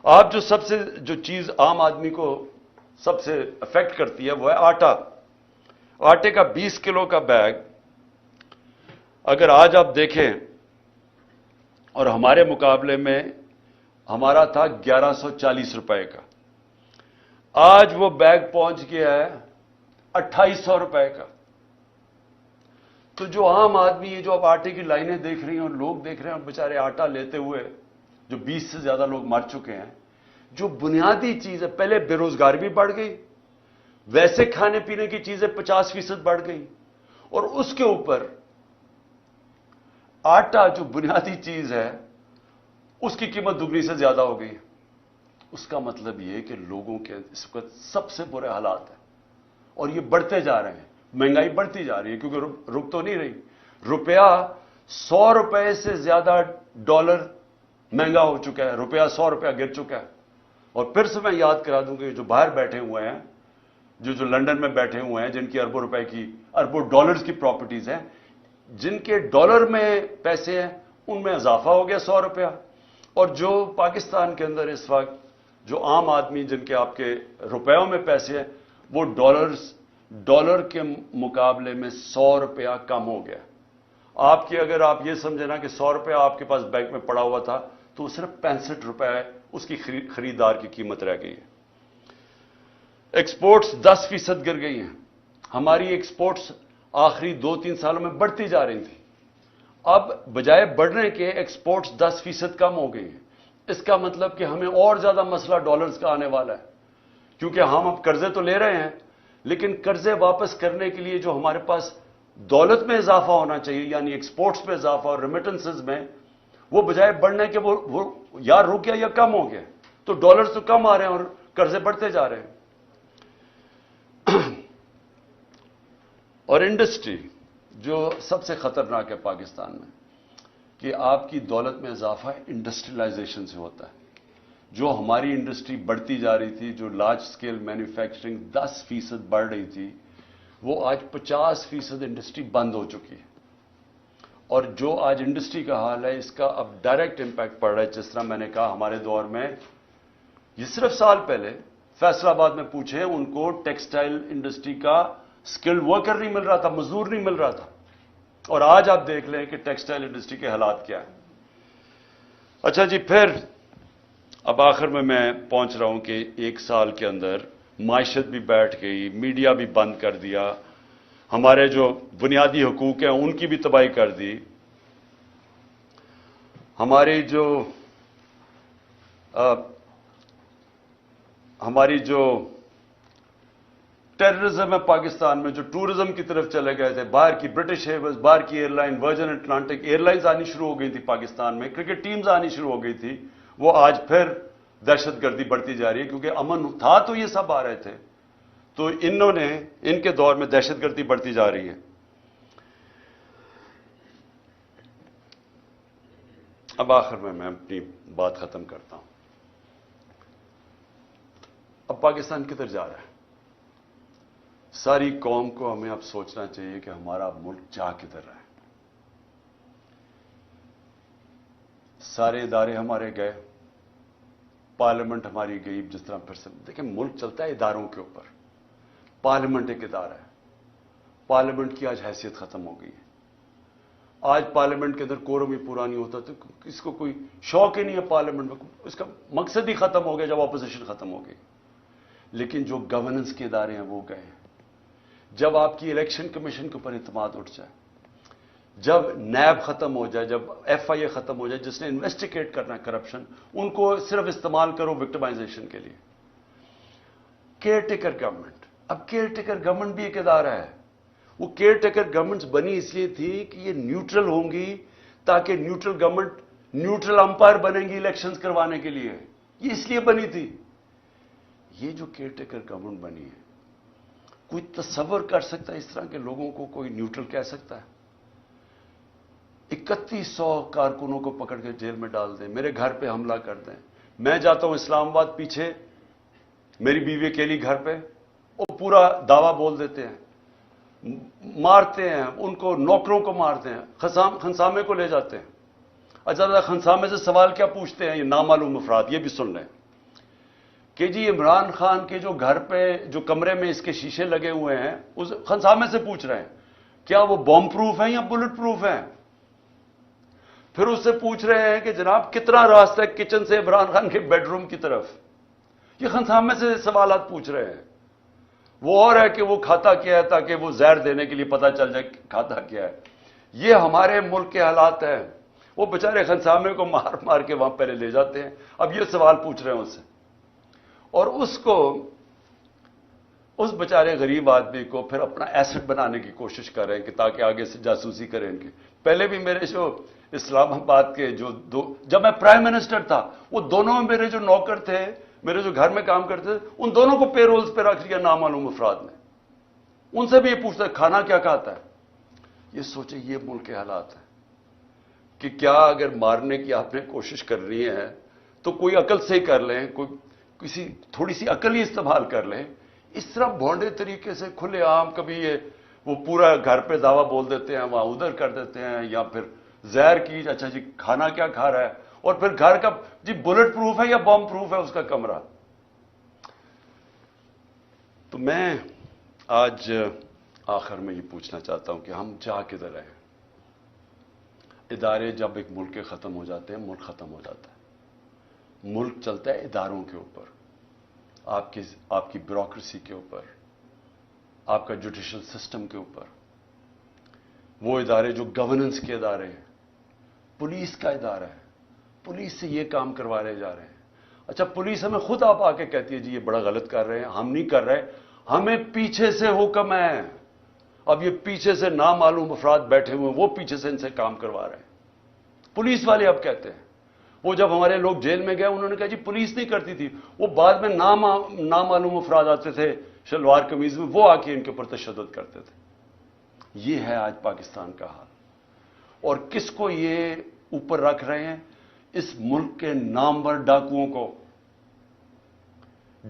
آپ جو چیز عام آدمی کو سب سے افیکٹ کرتی ہے وہ ہے آٹا. آٹے کا 20 کلو کا بیگ اگر آج آپ دیکھیں، اور ہمارے مقابلے میں ہمارا تھا 1140 روپے کا، آج وہ بیگ پہنچ گیا ہے 2800 روپے کا. تو جو عام آدمی ہے، جو اب آٹے کی لائنیں دیکھ رہی ہیں اور لوگ دیکھ رہے ہیں بیچارے آٹا لیتے ہوئے، جو 20 سے زیادہ لوگ مر چکے ہیں. جو بنیادی چیز ہے، پہلے بے روزگاری بھی بڑھ گئی، ویسے کھانے پینے کی چیزیں 50% بڑھ گئی، اور اس کے اوپر آٹا جو بنیادی چیز ہے اس کی قیمت دگنی سے زیادہ ہو گئی. اس کا مطلب یہ کہ لوگوں کے اس وقت سب سے برے حالات ہیں، اور یہ بڑھتے جا رہے ہیں. مہنگائی بڑھتی جا رہی ہے کیونکہ رک تو نہیں رہی. روپیہ 100 روپے سے زیادہ ڈالر مہنگا ہو چکا ہے. روپیہ 100 روپیہ گر چکا ہے. اور پھر سے میں یاد کرا دوں کہ جو باہر بیٹھے ہوئے ہیں، جو لنڈن میں بیٹھے ہوئے ہیں، جن کی اربوں ڈالرز کی پراپرٹیز ہیں، جن کے ڈالر میں پیسے ہیں، ان میں اضافہ ہو گیا 100 روپیہ. اور جو پاکستان کے اندر اس وقت جو عام آدمی جن کے آپ کے روپیوں میں پیسے ہیں، وہ ڈالر کے مقابلے میں 100 روپیہ کم ہو گیا. اگر آپ یہ سمجھیں نا کہ 100 روپیہ آپ کے پاس بینک میں پڑا ہوا تھا، تو صرف 65 روپے اس کی خریدار کی قیمت رہ گئی ہے. ایکسپورٹس 10% گر گئی ہیں. ہماری ایکسپورٹس آخری 2-3 سالوں میں بڑھتی جا رہی تھی. اب بجائے بڑھنے کے ایکسپورٹس 10% کم ہو گئی ہیں. اس کا مطلب کہ ہمیں اور زیادہ مسئلہ ڈالرز کا آنے والا ہے، کیونکہ ہم اب قرضے تو لے رہے ہیں، لیکن قرضے واپس کرنے کے لیے جو ہمارے پاس دولت میں اضافہ ہونا چاہیے، یعنی ایکسپورٹس میں اضافہ اور ریمیٹنسز میں، وہ بجائے بڑھنے کے وہ یا رک گیا یا کم ہو گیا. تو ڈالرز تو کم آ رہے ہیں اور قرضے بڑھتے جا رہے ہیں. اور انڈسٹری جو سب سے خطرناک ہے پاکستان میں، کہ آپ کی دولت میں اضافہ انڈسٹریلائزیشن سے ہوتا ہے. جو ہماری انڈسٹری بڑھتی جا رہی تھی, جو لارج سکیل مینوفیکچرنگ 10% بڑھ رہی تھی, وہ آج 50% انڈسٹری بند ہو چکی ہے. اور جو آج انڈسٹری کا حال ہے, اس کا اب ڈائریکٹ امپیکٹ پڑ رہا ہے. جس طرح میں نے کہا, ہمارے دور میں یہ صرف سال پہلے فیصل آباد میں پوچھیں, ان کو ٹیکسٹائل انڈسٹری کا اسکلڈ ورکر نہیں مل رہا تھا, مزدور نہیں مل رہا تھا. اور آج آپ دیکھ لیں کہ ٹیکسٹائل انڈسٹری کے حالات کیا ہیں. اچھا جی, پھر اب آخر میں پہنچ رہا ہوں کہ 1 سال کے اندر معیشت بھی بیٹھ گئی, میڈیا بھی بند کر دیا, ہمارے جو بنیادی حقوق ہیں ان کی بھی تباہی کر دی, ہماری جو ٹیررزم ہے پاکستان میں, جو ٹورزم کی طرف چلے گئے تھے, باہر کی برٹش ایئرویز, باہر کی airline, Virgin Atlantic airlines آنی شروع ہو گئی تھی پاکستان میں, کرکٹ ٹیمز آنی شروع ہو گئی تھی, وہ آج پھر دہشت گردی بڑھتی جا رہی ہے. کیونکہ امن تھا تو یہ سب آ رہے تھے, تو ان کے دور میں دہشت گردی بڑھتی جا رہی ہے. اب آخر میں اپنی بات ختم کرتا ہوں. اب پاکستان کدھر جا رہا ہے؟ ساری قوم کو ہمیں اب سوچنا چاہیے کہ ہمارا ملک جا کدھر رہا ہے. سارے ادارے ہمارے گئے, پارلیمنٹ ہماری گئی. جس طرح پھر سے دیکھیں, ملک چلتا ہے اداروں کے اوپر. پارلیمنٹ ایک ادارہ ہے, پارلیمنٹ کی آج حیثیت ختم ہو گئی ہے. آج پارلیمنٹ کے اندر کورم ہی پورا نہیں ہوتا, تو اس کو کوئی شوق ہی نہیں ہے پارلیمنٹ میں, اس کا مقصد ہی ختم ہو گیا جب اپوزیشن ختم ہو گئی. لیکن جو گورننس کے ادارے ہیں وہ گئے ہیں. جب آپ کی الیکشن کمیشن کے اوپر اعتماد اٹھ جائے, جب نیب ختم ہو جائے, جب ایف آئی اے ختم ہو جائے جس نے انویسٹیگیٹ کرنا ہے کرپشن, ان کو صرف استعمال کرو وکٹمائزیشن کے لیے. کیئر ٹیکر گورنمنٹ, اب کیئر ٹیکر گورنمنٹ بھی ایک ادارہ ہے. وہ کیئر ٹیکر گورنمنٹس بنی اس لیے تھی کہ یہ نیوٹرل ہوں گی, تاکہ نیوٹرل گورنمنٹ نیوٹرل امپائر بنیں گی الیکشنز کروانے کے لیے. یہ اس لیے بنی تھی. یہ جو کیئر ٹیکر گورنمنٹ بنی ہے, کوئی تصور کر سکتا ہے اس طرح کے لوگوں کو کوئی نیوٹرل کہہ سکتا ہے؟ 3100 کارکنوں کو پکڑ کے جیل میں ڈال دیں, میرے گھر پہ حملہ کر دیں. میں جاتا ہوں اسلام آباد, پیچھے میری بیوی اکیلی گھر پہ, وہ پورا دعویٰ بول دیتے ہیں, مارتے ہیں ان کو, نوکروں کو مارتے ہیں, خنسامے کو لے جاتے ہیں. اچھا, خنسامے سے سوال کیا پوچھتے ہیں یہ نامعلوم افراد؟ یہ بھی سن لیں کہ جی عمران خان کے جو گھر پہ جو کمرے میں اس کے شیشے لگے ہوئے ہیں, اس خنسامے سے پوچھ رہے ہیں کیا وہ بم پروف ہیں یا بلٹ پروف ہیں. پھر اس سے پوچھ رہے ہیں کہ جناب کتنا راستہ ہے کچن سے عمران خان کے بیڈ روم کی طرف. یہ خنسامے سے سوالات پوچھ رہے ہیں. وہ اور ہے کہ وہ کھاتا کیا ہے, تاکہ وہ زہر دینے کے لیے پتہ چل جائے کھاتا کیا ہے. یہ ہمارے ملک کے حالات ہیں. وہ بیچارے خنسامے کو مار مار کے وہاں پہلے لے جاتے ہیں, اب یہ سوال پوچھ رہے ہیں اس سے, اور اس بیچارے غریب آدمی کو پھر اپنا ایسٹ بنانے کی کوشش کر رہے ہیں کہ تاکہ آگے سے جاسوسی کریں ان کی. پہلے بھی میرے جو اسلام آباد کے جب میں پرائم منسٹر تھا, وہ دونوں میرے جو نوکر تھے, میرے جو گھر میں کام کرتے تھے, ان دونوں کو پے رولز پہ رکھ لیا نامعلوم افراد نے. ان سے بھی یہ پوچھتا ہے کھانا کیا کھاتا ہے. یہ سوچیں, یہ ملک کے حالات ہیں کہ کیا اگر مارنے کی آپ نے کوشش کر رہی ہے تو کوئی عقل سے ہی کر لیں, کسی تھوڑی سی عقل ہی استعمال کر لیں. اس طرح بھونڈے طریقے سے کھلے عام کبھی وہ پورا گھر پہ دعویٰ بول دیتے ہیں, وہاں ادھر کر دیتے ہیں, یا پھر زہر کی, اچھا جی کھانا کیا کھا رہا ہے, اور پھر گھر کا جی بلٹ پروف ہے یا بم پروف ہے اس کا کمرہ. تو میں آج آخر میں یہ پوچھنا چاہتا ہوں کہ ہم جا کدھر رہے ہیں. ادارے جب ایک ملک کے ختم ہو جاتے ہیں, ملک ختم ہو جاتا ہے. ملک چلتا ہے اداروں کے اوپر, آپ کی بیوروکریسی کے اوپر, آپ کا جوڈیشل سسٹم کے اوپر. وہ ادارے جو گورننس کے ادارے ہیں, پولیس کا ادارہ ہے, پولیس سے یہ کام کروانے جا رہے ہیں. اچھا, پولیس ہمیں خود آپ آ کے کہتی ہے جی یہ بڑا غلط کر رہے ہیں, ہم نہیں کر رہے, ہمیں پیچھے سے حکم ہے. اب یہ پیچھے سے نامعلوم افراد بیٹھے ہوئے ہیں, وہ پیچھے سے ان سے کام کروا رہے ہیں. پولیس والے اب کہتے ہیں. وہ جب ہمارے لوگ جیل میں گئے, انہوں نے کہا جی پولیس نہیں کرتی تھی, وہ بعد میں نامعلوم افراد آتے تھے شلوار قمیض میں, وہ آ کے ان کے اوپر تشدد کرتے تھے. یہ ہے آج پاکستان کا حال. اور کس کو یہ اوپر رکھ رہے ہیں؟ اس ملک کے نامور ڈاکوؤں کو,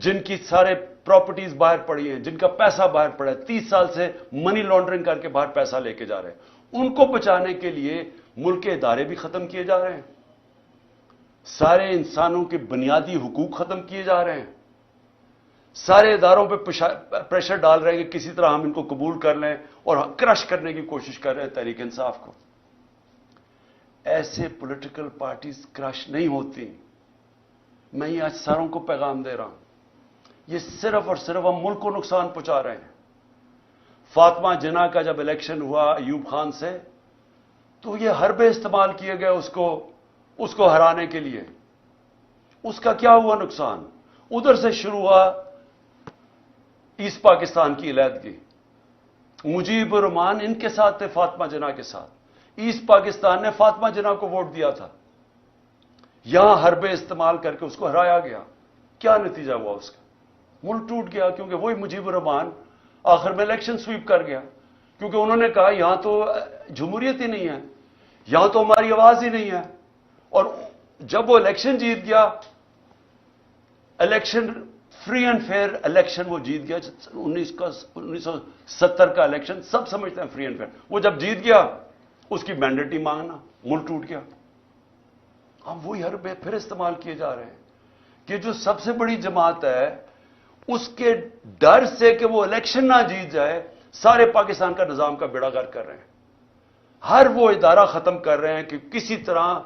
جن کی سارے پراپرٹیز باہر پڑی ہیں, جن کا پیسہ باہر پڑا ہے, 30 سال سے منی لانڈرنگ کر کے باہر پیسہ لے کے جا رہے ہیں, ان کو بچانے کے لیے ملک کے ادارے بھی ختم کیے جا رہے ہیں, سارے انسانوں کے بنیادی حقوق ختم کیے جا رہے ہیں, سارے اداروں پہ پریشر ڈال رہے ہیں کہ کسی طرح ہم ان کو قبول کر لیں اور کرش کرنے کی کوشش کر رہے ہیں تحریک انصاف کو. ایسے پولیٹیکل پارٹیز کرش نہیں ہوتی. میں یہ آج ساروں کو پیغام دے رہا ہوں, یہ صرف اور صرف ہم ملک کو نقصان پہنچا رہے ہیں. فاطمہ جناح کا جب الیکشن ہوا ایوب خان سے, تو یہ حربے استعمال کیے گئے اس کو ہرانے کے لیے. اس کا کیا ہوا نقصان؟ ادھر سے شروع ہوا ایسٹ پاکستان کی علیحدگی. مجیب الرحمان ان کے ساتھ تھے, فاطمہ جناح کے ساتھ. ایسٹ پاکستان نے فاطمہ جناح کو ووٹ دیا تھا. یہاں حربے استعمال کر کے اس کو ہرایا گیا. کیا نتیجہ ہوا اس کا؟ ملک ٹوٹ گیا, کیونکہ وہی مجیب الرحمان آخر میں الیکشن سویپ کر گیا, کیونکہ انہوں نے کہا یہاں تو جمہوریت ہی نہیں ہے, یہاں تو ہماری آواز ہی نہیں ہے. اور جب وہ الیکشن جیت گیا, election free and fair election وہ جیت گیا, 1970 کا الیکشن سب سمجھتے ہیں فری اینڈ فیئر. وہ جب جیت گیا اس کی مینڈیٹ ہی مانگنا, ملک ٹوٹ گیا. اب وہی حربے پھر استعمال کیے جا رہے ہیں کہ جو سب سے بڑی جماعت ہے اس کے ڈر سے کہ وہ الیکشن نہ جیت جائے, سارے پاکستان کا نظام کا بیڑا غرق کر رہے ہیں. ہر وہ ادارہ ختم کر رہے ہیں کہ کسی طرح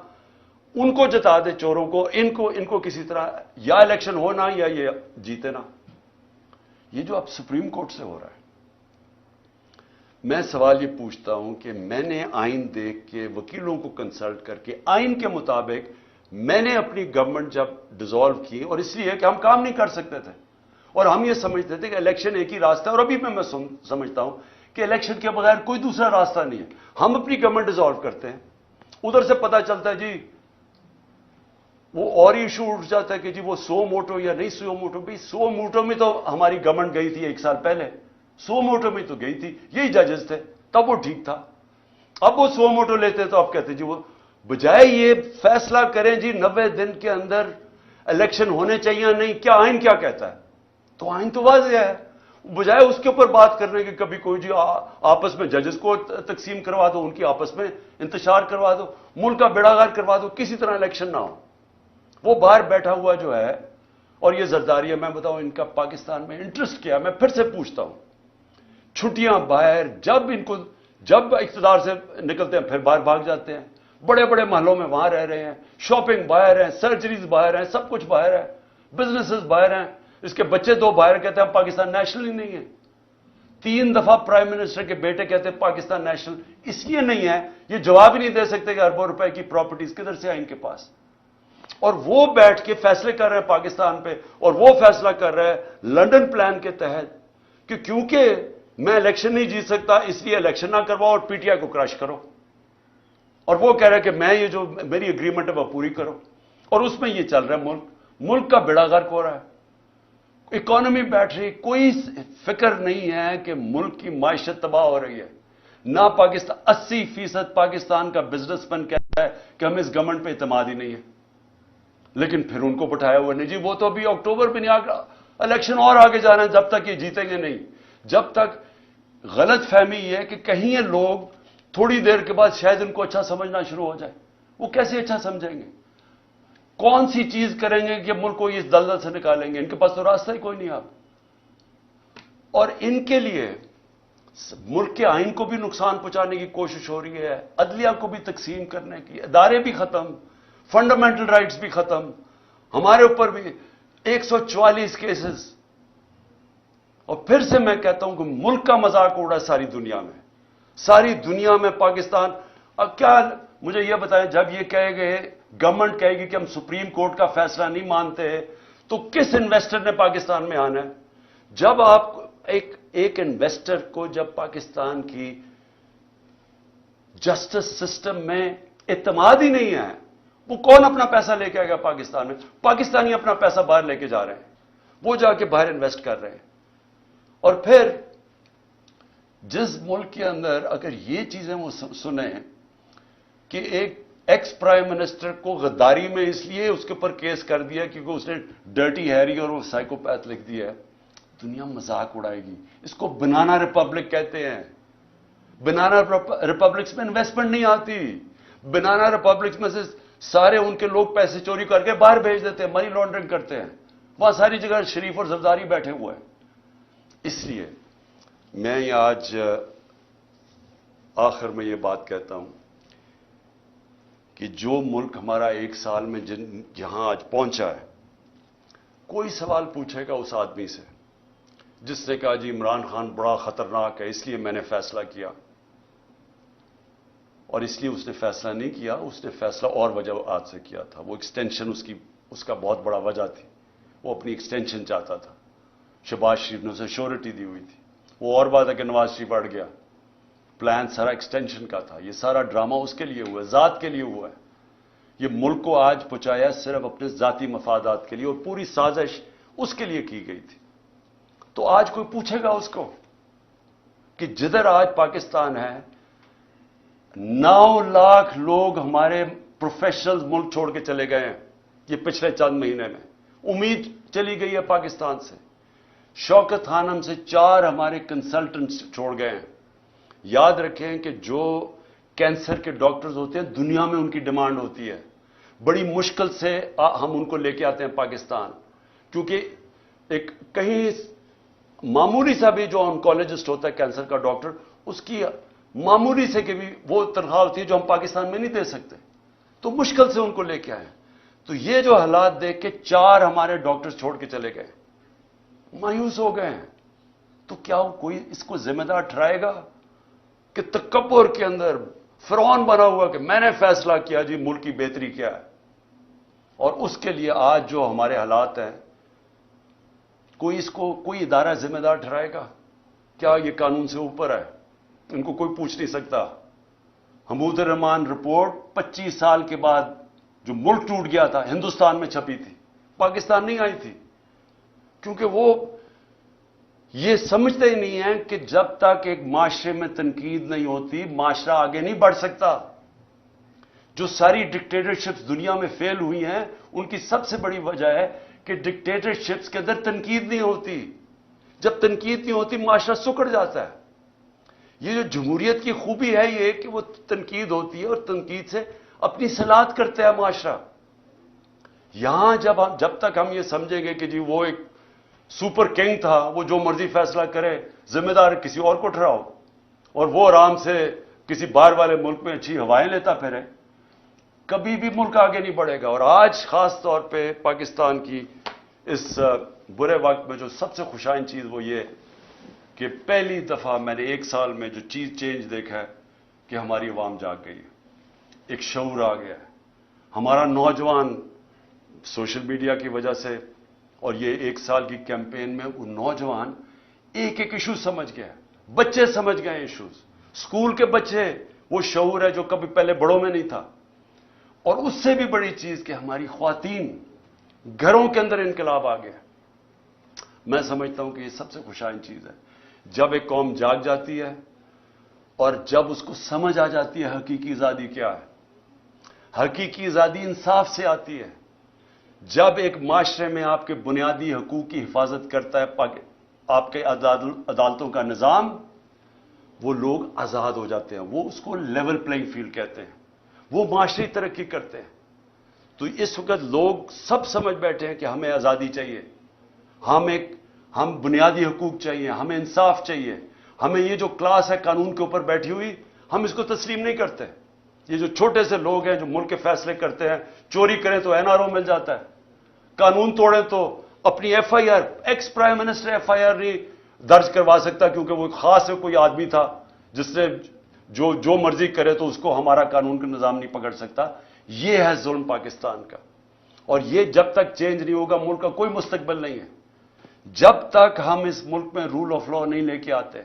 ان کو جتا دے, چوروں کو, ان کو کسی طرح یا الیکشن ہونا یا یہ جیتے نا. یہ جو اب سپریم کورٹ سے ہو رہا ہے, میں سوال یہ پوچھتا ہوں کہ میں نے آئین دیکھ کے, وکیلوں کو کنسلٹ کر کے, آئین کے مطابق میں نے اپنی گورنمنٹ جب ڈیزالو کی, اور اس لیے کہ ہم کام نہیں کر سکتے تھے اور ہم یہ سمجھتے تھے کہ الیکشن ایک ہی راستہ ہے, اور ابھی میں سمجھتا ہوں کہ الیکشن کے بغیر کوئی دوسرا راستہ نہیں ہے. ہم اپنی گورنمنٹ ڈیزالو کرتے ہیں, ادھر سے پتہ چلتا ہے جی وہ اور ایشو اٹھ جاتا ہے کہ جی وہ 100 موٹو یا نہیں 100 موٹو. بھی 100 موٹو میں تو ہماری گورنمنٹ گئی تھی 1 سال پہلے, 100 موٹو میں تو گئی تھی, یہی ججز تھے, تب وہ ٹھیک تھا. اب وہ 100 موٹو لیتے تو اب کہتے جی وہ بجائے یہ فیصلہ کریں جی 90 دن کے اندر الیکشن ہونے چاہیے یا نہیں, کیا آئین کیا کہتا ہے؟ تو آئین تو واضح ہے. بجائے اس کے اوپر بات کرنے کہ کبھی کوئی جی آپس میں ججز کو تقسیم کروا دو, ان کی آپس میں انتشار کروا دو, ملک کا بیڑا غرق کروا دو, کسی طرح الیکشن نہ ہو. وہ باہر بیٹھا ہوا جو ہے, اور یہ زرداری, میں بتاؤں ان کا پاکستان میں انٹرسٹ کیا. میں پھر سے پوچھتا ہوں, چھٹیاں باہر, جب اقتدار سے نکلتے ہیں پھر باہر بھاگ جاتے ہیں, بڑے بڑے محلوں میں وہاں رہ رہے ہیں, شاپنگ باہر ہے, سرجریز باہر ہیں, سب کچھ باہر ہے, بزنسز باہر ہیں, اس کے بچے 2 باہر کہتے ہیں پاکستان نیشنل ہی نہیں ہے. 3 دفعہ پرائم منسٹر کے بیٹے کہتے ہیں پاکستان نیشنل اس لیے نہیں ہے, یہ جواب ہی نہیں دے سکتے کہ اربوں روپے کی پراپرٹیز کدھر سے آئیں ان کے پاس. اور وہ بیٹھ کے فیصلے کر رہے ہیں پاکستان پہ, اور وہ فیصلہ کر رہے ہیں لنڈن پلان کے تحت کہ کیونکہ میں الیکشن نہیں جیت سکتا اس لیے الیکشن نہ کرواؤ اور پی ٹی آئی کو کرش کرو. اور وہ کہہ رہے ہیں کہ میں یہ جو میری اگریمنٹ ہے وہ پوری کرو, اور اس میں یہ چل رہا ہے, ملک کا بیڑا غرق ہو رہا ہے, اکانومی بیٹھ رہی, کوئی فکر نہیں ہے کہ ملک کی معیشت تباہ ہو رہی ہے. نہ پاکستان, 80% پاکستان کا بزنس مین کہتا ہے کہ ہمیں اس گورنمنٹ پہ اعتماد ہی نہیں ہے, لیکن پھر ان کو بٹھایا ہوا نہیں جی وہ تو ابھی اکتوبر میں نہیں آ گیا, الیکشن اور آگے جا رہے ہیں, جب تک یہ جیتیں گے نہیں. جب تک غلط فہمی یہ ہے کہ کہیں یہ لوگ تھوڑی دیر کے بعد شاید ان کو اچھا سمجھنا شروع ہو جائے. وہ کیسے اچھا سمجھیں گے؟ کون سی چیز کریں گے کہ ملک کو اس دلدل سے نکالیں گے؟ ان کے پاس تو راستہ ہی کوئی نہیں. آپ اور ان کے لیے ملک کے آئین کو بھی نقصان پہنچانے کی کوشش ہو رہی ہے, عدلیہ کو بھی تقسیم کرنے کی, ادارے بھی ختم, فنڈامنٹل رائٹس بھی ختم, ہمارے اوپر بھی 144 کیسز. اور پھر سے میں کہتا ہوں کہ ملک کا مذاق اڑا ساری دنیا میں, ساری دنیا میں پاکستان. اب کیا مجھے یہ بتائیں, جب یہ کہے گئے گورنمنٹ کہے گی کہ ہم سپریم کورٹ کا فیصلہ نہیں مانتے, تو کس انویسٹر نے پاکستان میں آنا ہے؟ جب آپ ایک انویسٹر کو جب پاکستان کی جسٹس سسٹم میں اعتماد ہی نہیں ہے, وہ کون اپنا پیسہ لے کے آئے گا پاکستان میں؟ پاکستانی اپنا پیسہ باہر لے کے جا رہے ہیں, وہ جا کے باہر انویسٹ کر رہے ہیں. اور پھر جس ملک کے اندر اگر یہ چیزیں وہ سنیں کہ ایک ایکس پرائم منسٹر کو غداری میں اس لیے اس کے اوپر کیس کر دیا کیونکہ اس نے ڈرٹی ہیری اور وہ سائیکوپیتھ لکھ دیا ہے. دنیا مذاق اڑائے گی. اس کو بنانا ریپبلک کہتے ہیں. بنانا ریپبلکس میں انویسٹمنٹ نہیں آتی. بنانا ریپبلکس میں سے سارے ان کے لوگ پیسے چوری کر کے باہر بھیج دیتے ہیں, منی لانڈرنگ کرتے ہیں. وہاں ساری جگہ شریف اور زرداری بیٹھے ہوئے ہیں. اس لیے میں آج آخر میں یہ بات کہتا ہوں کہ جو ملک ہمارا ایک سال میں جہاں آج پہنچا ہے, کوئی سوال پوچھے گا اس آدمی سے جس نے کہا جی عمران خان بڑا خطرناک ہے اس لیے میں نے فیصلہ کیا, اور اس لیے اس نے فیصلہ نہیں کیا, اس نے فیصلہ اور وجوہات سے کیا تھا. وہ ایکسٹینشن اس کا بہت بڑا وجہ تھی. وہ اپنی ایکسٹینشن چاہتا تھا. شہباز شریف نے اسے شیورٹی دی ہوئی تھی. وہ اور بات ہے کہ نواز شریف اڑ گیا. پلان سارا ایکسٹینشن کا تھا. یہ سارا ڈرامہ اس کے لیے ہوا ہے, ذات کے لیے ہوا ہے. یہ ملک کو آج پہنچایا صرف اپنے ذاتی مفادات کے لیے, اور پوری سازش اس کے لیے کی گئی تھی. تو آج کوئی پوچھے گا اس کو کہ جدھر آج پاکستان ہے 9 لاکھ لوگ ہمارے پروفیشنل ملک چھوڑ کے چلے گئے ہیں یہ پچھلے چند مہینے میں. امید چلی گئی ہے پاکستان سے. شوکت خانم سے 4 ہمارے کنسلٹنٹس چھوڑ گئے ہیں. یاد رکھیں کہ جو کینسر کے ڈاکٹرز ہوتے ہیں دنیا میں ان کی ڈیمانڈ ہوتی ہے. بڑی مشکل سے ہم ان کو لے کے آتے ہیں پاکستان, کیونکہ ایک کہیں معمولی سا بھی جو آنکولوجسٹ ہوتا ہے کینسر کا ڈاکٹر, اس کی معمولی سے کہ بھی وہ تنخواہ ہوتی ہے جو ہم پاکستان میں نہیں دے سکتے, تو مشکل سے ان کو لے کے آئے. تو یہ جو حالات دیکھ کے 4 ہمارے ڈاکٹر چھوڑ کے چلے گئے, مایوس ہو گئے ہیں. تو کیا کوئی اس کو ذمہ دار ٹھہرائے گا کہ تکبر کے اندر فرعون بنا ہوا کہ میں نے فیصلہ کیا جی ملک کی بہتری کیا ہے, اور اس کے لیے آج جو ہمارے حالات ہیں کوئی اس کو کوئی ادارہ ذمہ دار ٹھہرائے گا؟ کیا یہ قانون سے اوپر ہے؟ ان کو کوئی پوچھ نہیں سکتا. حمود الرحمان رپورٹ 25 سال کے بعد جو ملک ٹوٹ گیا تھا ہندوستان میں چھپی تھی, پاکستان نہیں آئی تھی, کیونکہ وہ یہ سمجھتے ہی نہیں ہیں کہ جب تک ایک معاشرے میں تنقید نہیں ہوتی معاشرہ آگے نہیں بڑھ سکتا. جو ساری ڈکٹیٹرشپس دنیا میں فیل ہوئی ہیں ان کی سب سے بڑی وجہ ہے کہ ڈکٹیٹرشپس کے اندر تنقید نہیں ہوتی. جب تنقید نہیں ہوتی معاشرہ سکڑ جاتا ہے. یہ جو جمہوریت کی خوبی ہے یہ کہ وہ تنقید ہوتی ہے اور تنقید سے اپنی صلاحیت کرتا ہے معاشرہ. یہاں جب تک ہم یہ سمجھیں گے کہ جی وہ ایک سپر کنگ تھا, وہ جو مرضی فیصلہ کرے, ذمہ دار کسی اور کو ٹھہراؤ, اور وہ آرام سے کسی باہر والے ملک میں اچھی ہوائیں لیتا پھرے, کبھی بھی ملک آگے نہیں بڑھے گا. اور آج خاص طور پہ پاکستان کی اس برے وقت میں جو سب سے خوشائن چیز وہ یہ کہ پہلی دفعہ میں نے 1 سال میں جو چیز چینج دیکھا ہے کہ ہماری عوام جاگ گئی ہے, ایک شعور آ گیا ہے. ہمارا نوجوان سوشل میڈیا کی وجہ سے اور یہ 1 سال کی کیمپین میں وہ نوجوان ایک ایشو سمجھ گیا, بچے سمجھ گئے ایشوز, اسکول کے بچے, وہ شعور ہے جو کبھی پہلے بڑوں میں نہیں تھا. اور اس سے بھی بڑی چیز کہ ہماری خواتین گھروں کے اندر انقلاب آ گیا. میں سمجھتا ہوں کہ یہ سب سے خوشائن چیز ہے جب ایک قوم جاگ جاتی ہے اور جب اس کو سمجھ آ جاتی ہے حقیقی آزادی کیا ہے. حقیقی آزادی انصاف سے آتی ہے جب ایک معاشرے میں آپ کے بنیادی حقوق کی حفاظت کرتا ہے آپ کے عدالتوں کا نظام, وہ لوگ آزاد ہو جاتے ہیں. وہ اس کو لیول پلینگ فیلڈ کہتے ہیں, وہ معاشری ترقی کرتے ہیں. تو اس وقت لوگ سب سمجھ بیٹھے ہیں کہ ہمیں آزادی چاہیے, ہم بنیادی حقوق چاہیے, ہمیں انصاف چاہیے. ہمیں یہ جو کلاس ہے قانون کے اوپر بیٹھی ہوئی ہم اس کو تسلیم نہیں کرتے. یہ جو چھوٹے سے لوگ ہیں جو ملک کے فیصلے کرتے ہیں, چوری کریں تو NRO مل جاتا ہے, قانون توڑیں تو اپنی FIR, ex prime minister FIR نہیں درج کروا سکتا کیونکہ وہ خاص کوئی آدمی تھا جس نے جو مرضی کرے تو اس کو ہمارا قانون کا نظام نہیں پکڑ سکتا. یہ ہے ظلم پاکستان کا, اور یہ جب تک چینج نہیں ہوگا ملک کا کوئی مستقبل نہیں ہے. جب تک ہم اس ملک میں رول آف لا نہیں لے کے آتے.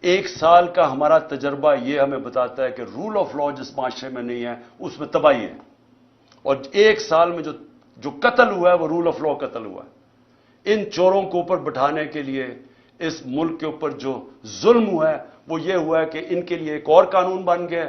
1 سال کا ہمارا تجربہ یہ ہمیں بتاتا ہے کہ رول آف لا جس معاشرے میں نہیں ہے اس میں تباہی ہے. اور 1 سال میں جو قتل ہوا ہے وہ رول آف لا قتل ہوا ہے. ان چوروں کو اوپر بٹھانے کے لیے اس ملک کے اوپر جو ظلم ہوا ہے وہ یہ ہوا ہے کہ ان کے لیے ایک اور قانون بن گیا,